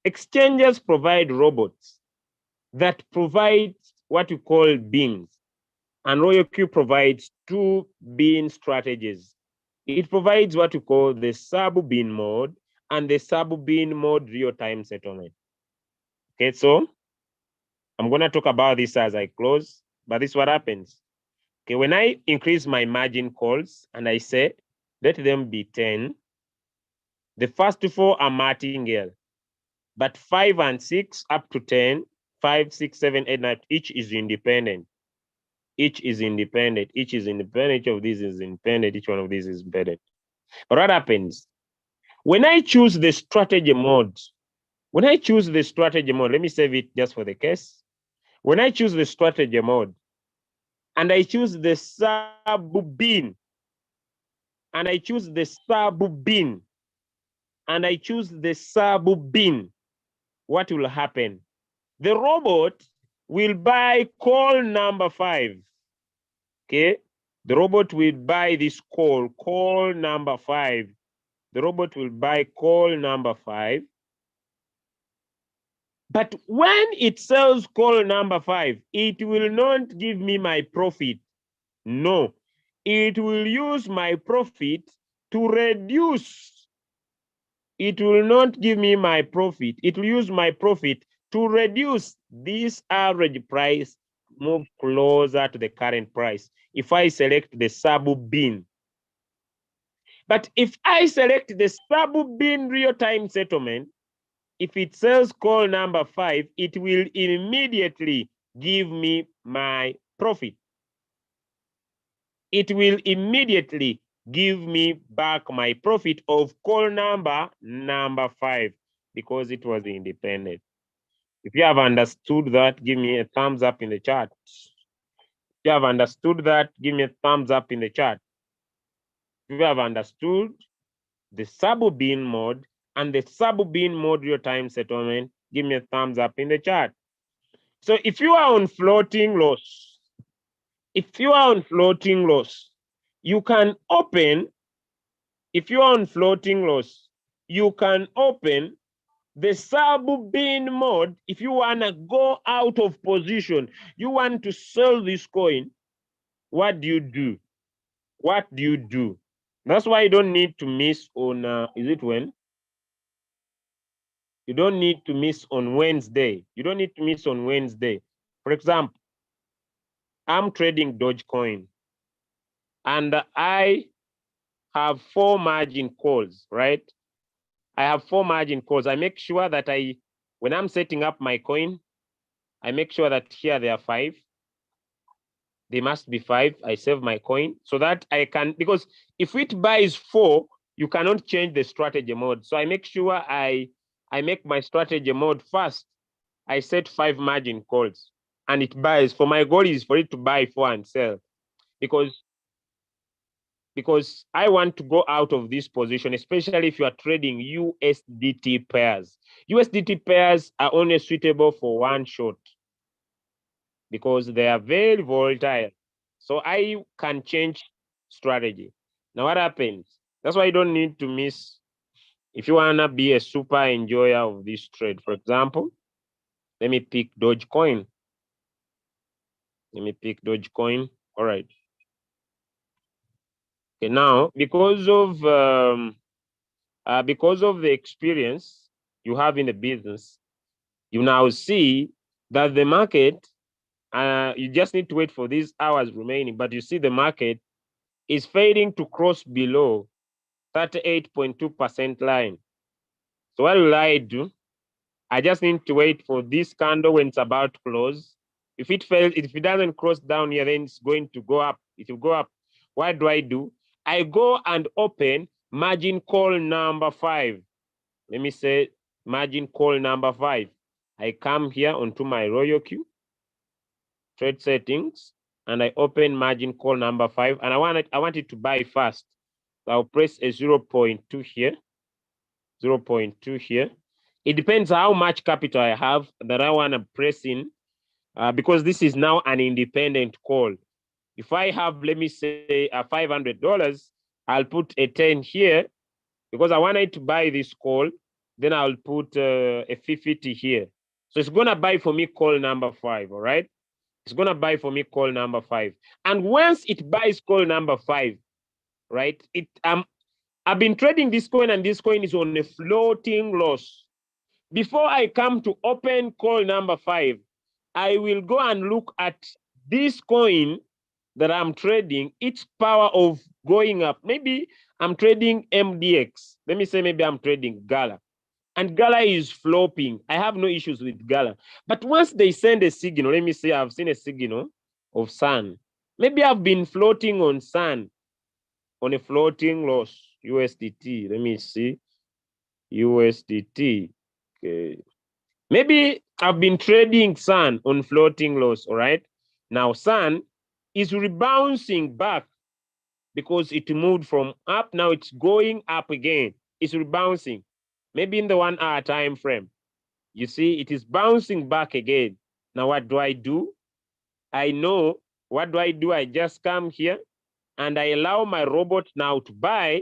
exchanges provide robots that provide what we call bins, and Royal Q provides 2 bin strategies. It provides what we call the sub-bin mode and the sub-bin mode real-time settlement. Okay, so I'm going to talk about this as I close, but this is what happens. Okay, when I increase my margin calls and I say, let them be 10, the first 4 are martingale, but 5 and 6 up to 10, 5, 6, 7, 8, 9, each is independent. Each is independent. Each is independent. Each of these is independent. Each one of these is independent. But what happens? When I choose the strategy mode, let me save it just for the case. When I choose the strategy mode and I choose the sub-bin, and I choose the sub-bin, what will happen? the robot will buy call number 5. Okay, the robot will buy this call number 5. The robot will buy call number 5. But when it sells call number 5, it will not give me my profit. No, it will use my profit to reduce. It will not give me my profit. It will use my profit to reduce this average price, move closer to the current price if I select the sub-bin. But if I select the sub-bin real-time settlement, if it sells call number 5, it will immediately give me my profit. It will immediately give me back my profit of call number 5 because it was independent. If you have understood that, give me a thumbs up in the chat. If you have understood that, give me a thumbs up in the chat. If you have understood the sub-bin mode and the sub-bin mode real-time settlement, give me a thumbs up in the chat. So if you are on floating loss, you can open, if you are on floating loss, you can open the sub-bin mode. If you want to go out of position, you want to sell this coin, what do you do? What do you do? That's why you don't need to miss on, is it when? You don't need to miss on Wednesday. You don't need to miss on Wednesday. For example, I'm trading Dogecoin and I have 4 margin calls, right? I have 4 margin calls. I make sure that when I'm setting up my coin, I make sure that here there are 5. They must be 5. I save my coin so that I can, because if it buys 4, you cannot change the strategy mode. So I make sure I make my strategy mode first. I set 5 margin calls and it buys. For my goal is for it to buy 4 and sell, because I want to go out of this position, especially if you are trading USDT pairs. USDT pairs are only suitable for one shot because they are very volatile. So I can change strategy. Now what happens? That's why you don't need to miss. If you want to be a super enjoyer of this trade, for example, let me pick Dogecoin. Let me pick Dogecoin. All right. Okay, now because of the experience you have in the business, you now see that the market, you just need to wait for these hours remaining, but you see the market is fading to cross below 38.2% line. So what will I do? I just need to wait for this candle when it's about to close. If it fails, if it doesn't cross down here, then it's going to go up. It will go up. What do? I go and open margin call number 5. Let me say margin call number 5. I come here onto my Royal Q trade settings and I open margin call number 5, and I want it to buy fast. So I'll press a 0.2 here. 0.2 here. It depends how much capital I have that I want to press in, because this is now an independent call. If I have, let me say, $500, I'll put a 10 here because I wanted to buy this call. Then I'll put a 50 here. So it's going to buy for me call number 5, all right? It's going to buy for me call number 5. And once it buys call number 5, right, I've been trading this coin and this coin is on a floating loss. Before I come to open call number 5, I will go and look at this coin that I'm trading, its power of going up. Maybe I'm trading MDX. Let me say maybe I'm trading Gala. And Gala is flopping. I have no issues with Gala. But once they send a signal, let me say I've seen a signal of Sun. Maybe I've been floating on Sun on a floating loss, USDT. Let me see. USDT. Okay. Maybe I've been trading Sun on floating loss, all right? Now Sun is rebouncing back because it moved from up. Now it's going up again. It's rebouncing. Maybe in the 1 hour time frame. You see, it is bouncing back again. Now, what do? I know, what do? I just come here and I allow my robot now to buy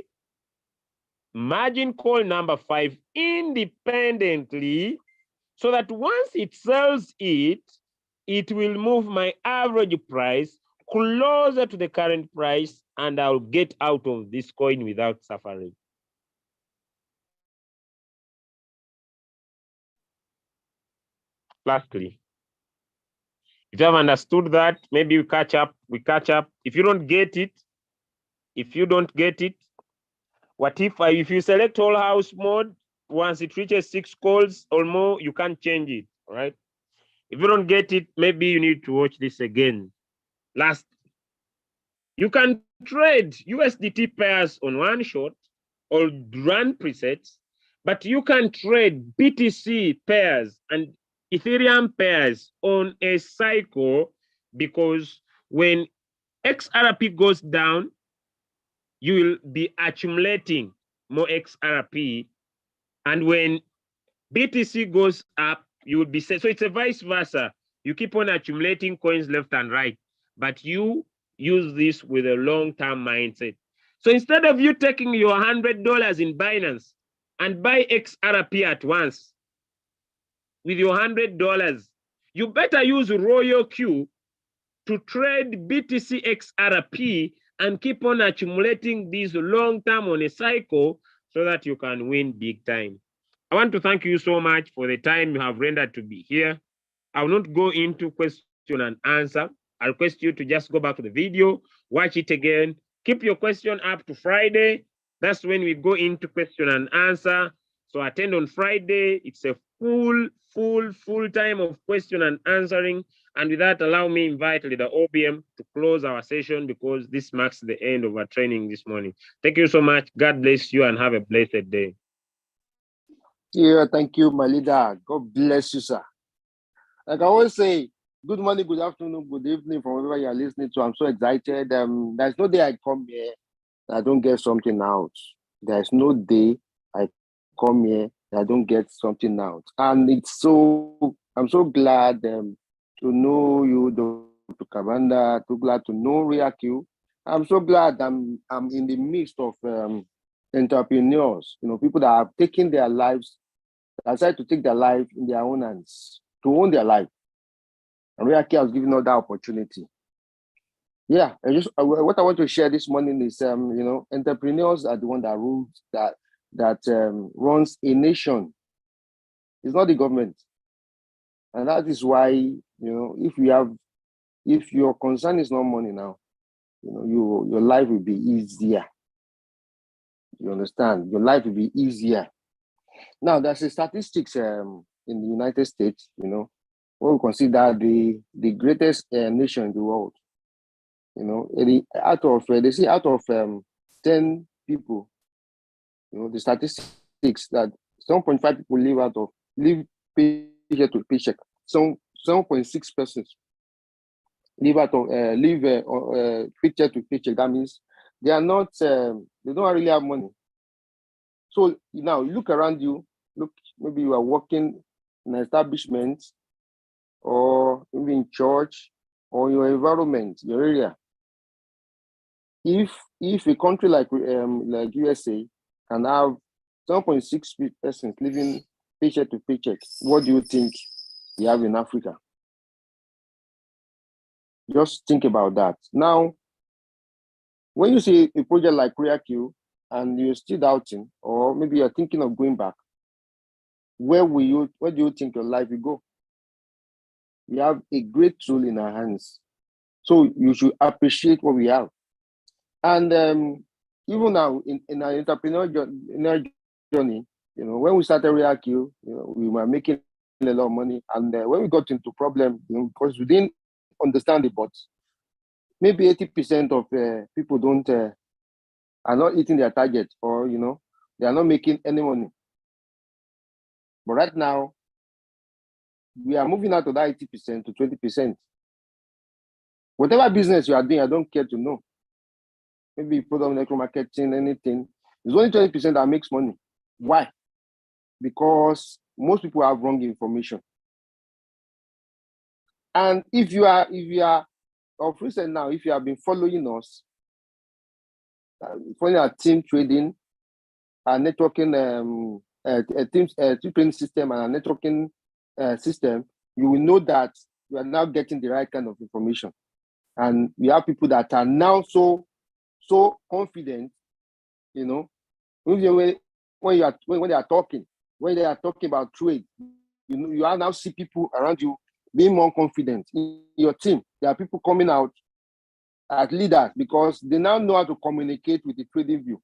margin call number 5 independently, so that once it sells it, it will move my average price closer to the current price, and I'll get out of this coin without suffering. Lastly, if you have understood that, maybe we catch up. If you don't get it, what if you select whole house mode, once it reaches 6 calls or more, you can't change it, all right? If you don't get it, maybe you need to watch this again. Last, you can trade USDT pairs on one shot or run presets, but you can trade BTC pairs and Ethereum pairs on a cycle, because when XRP goes down, you will be accumulating more XRP. And when BTC goes up, you will be, so it's a vice versa. You keep on accumulating coins left and right, but you use this with a long-term mindset. So instead of you taking your $100 in Binance and buy XRP at once with your $100, you better use Royal Q to trade BTC XRP and keep on accumulating these long-term on a cycle, so that you can win big time. I want to thank you so much for the time you have rendered to be here. I will not go into question and answer. I request you to just go back to the video, watch it again. Keep your question up to Friday. That's when we go into question and answer. So attend on Friday. It's a full time of question and answering. And with that, allow me invite Leader OBM to close our session, because this marks the end of our training this morning. Thank you so much. God bless you and have a blessed day. Yeah, thank you, my leader. God bless you, sir. Like I always say, good morning, good afternoon, good evening from wherever you are listening to. I'm so excited. There's no day I come here that I don't get something out. There's no day I come here that I don't get something out. And I'm so glad to know you, Dr. Kabanda, too glad to know ROYALQ. I'm so glad I'm in the midst of entrepreneurs, people that have taken their lives, decided to take their life in their own hands, to own their life. And ROYALQ has given us that opportunity. Yeah, what I want to share this morning is, entrepreneurs are the one that rules, that runs a nation. It's not the government. And that is why, if your concern is not money now, your life will be easier. You understand? Your life will be easier. Now, there's a statistics in the United States, when we consider the greatest nation in the world. They say out of 10 people, the statistics that 7.5 people live paycheck to paycheck. 7.6 persons live paycheck to paycheck. That means they are not, they don't really have money. So now you look around you, maybe you are working in an establishment, or maybe in church, or your environment, your area. If a country like USA can have 7.6 persons living paycheck to paycheck, what do you think we have in Africa? Just think about that. Now, when you see a project like ROYALQ and you're still doubting, or maybe you're thinking of going back, where do you think your life will go? We have a great tool in our hands, so you should appreciate what we have. And even now in our entrepreneurial journey, when we started ROYALQ, we were making a lot of money, and when we got into problem, because we didn't understand it, but maybe 80% of people are not hitting their target, or they are not making any money. But right now, we are moving out of that 80% to 20%. Whatever business you are doing, I don't care to know. Maybe product network marketing, anything. It's only 20% that makes money. Why? Because most people have wrong information. And if you are of recent now, if you have been following us, following our team trading, our networking team trading system and our networking system, you will know that you are now getting the right kind of information. And we have people that are now so confident, you know, when they are talking about trade, you know, you are now see people around you being more confident in your team. There are people coming out as leaders because they now know how to communicate with the trading view.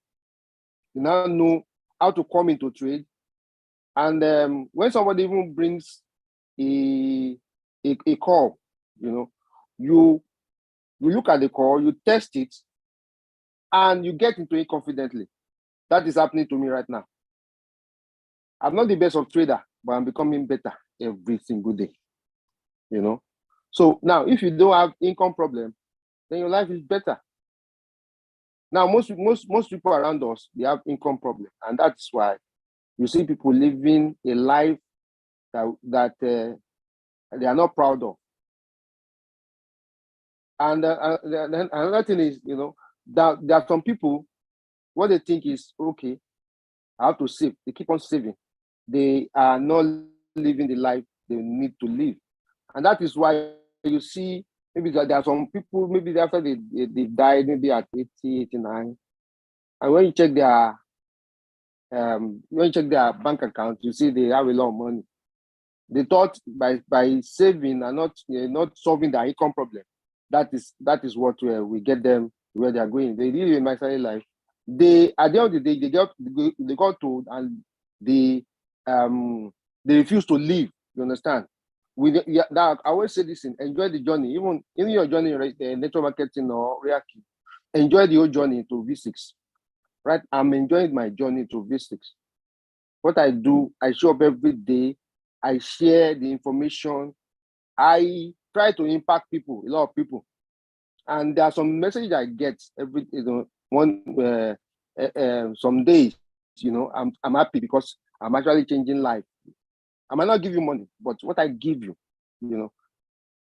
They now know how to come into trade. And when somebody even brings a call, you know, you look at the call, you test it, and you get into it confidently. That is happening to me right now. I'm not the best of trader, but I'm becoming better every single day, you know. So now, if you don't have income problem, then your life is better. Now, most people around us, they have income problem, and that's why you see people living a life that they are not proud of. And then another thing is, you know, that there are some people, what they think is, okay, I have to save. They keep on saving. They are not living the life they need to live. And that is why you see, maybe there are some people, maybe after they died, maybe at 80, 89. And when you check their bank account, you see they have a lot of money. They thought by saving and not solving their income problem, that is what we get them where they are going. They live a nice life. They, at the end of the day, they got told, and they refuse to leave. You understand? I always say this: enjoy the journey, even in your journey, right? Network marketing or ROYALQ, enjoy the whole journey to V6. Right? I'm enjoying my journey to V6. What I do, I show up every day. I share the information. I try to impact people, a lot of people. And there are some messages I get every, some days, you know, I'm happy because I'm actually changing life. I might not give you money, but what I give you, you know,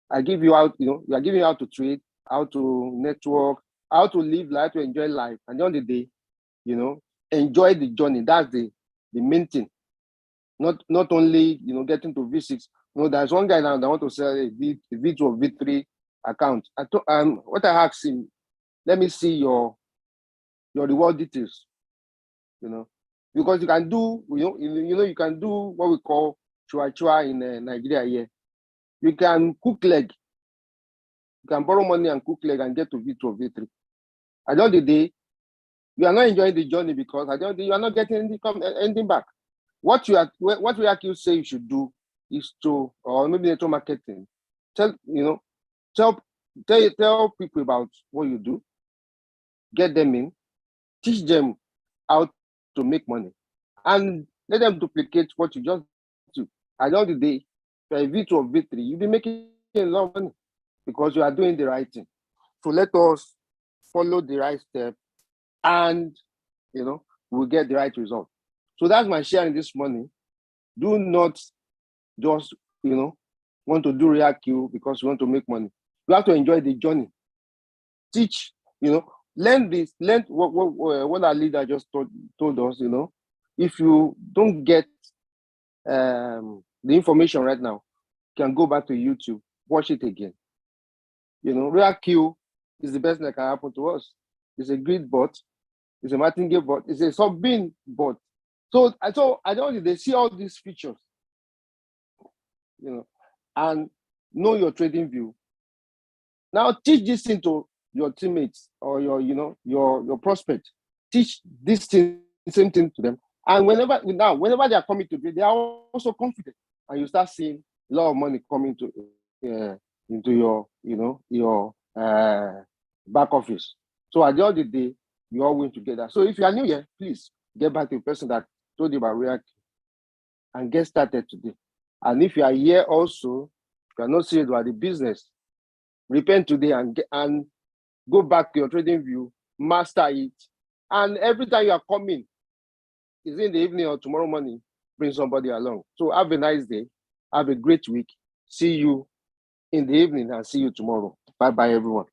I give you out, you know, you are giving you how to trade, how to network, how to live life, to enjoy life. And at the end of the day, you know, enjoy the journey. That's the main thing. Not only, you know, getting to V6. You know, there's one guy now that want to sell a V2 or V3 account. What I asked him, let me see your reward details. You know, because you can do, you can do what we call chua in Nigeria here. You can cook leg. You can borrow money and cook leg and get to V2 or V3. At the end of the day, you are not enjoying the journey because at the end of the day, you are not getting anything back. What ROYALQ say you should do is to, or maybe network marketing, tell people about what you do, get them in, teach them how to make money, and let them duplicate what you just do. At the end of the day, for a V2 or V3, you'll be making a lot of money because you are doing the right thing. So let us follow the right step, and you know, we'll get the right result. So that's my sharing this morning. Do not just, you know, want to do ROYALQ because you want to make money. You have to enjoy the journey. Teach, you know, learn what our leader just told us, you know. If you don't get the information right now, you can go back to YouTube, watch it again. You know, ROYALQ is the best that can happen to us. It's a grid bot, it's a Martingale bot, it's a sub-bin bot. So I don't they see all these features, you know, and know your trading view. Now teach this thing to your teammates or your prospect. Teach this thing, same thing to them. And whenever they are coming to trade, they are also confident, and you start seeing a lot of money coming into your back office. So at the end of the day, you all win together. So if you are new here, please get back to the person that told you about ROYALQ and get started today. And if you are here also, you are not serious about the business, repent today and go back to your trading view, master it. And every time you are coming, is in the evening or tomorrow morning, bring somebody along. So have a nice day. Have a great week. See you in the evening and see you tomorrow. Bye-bye, everyone.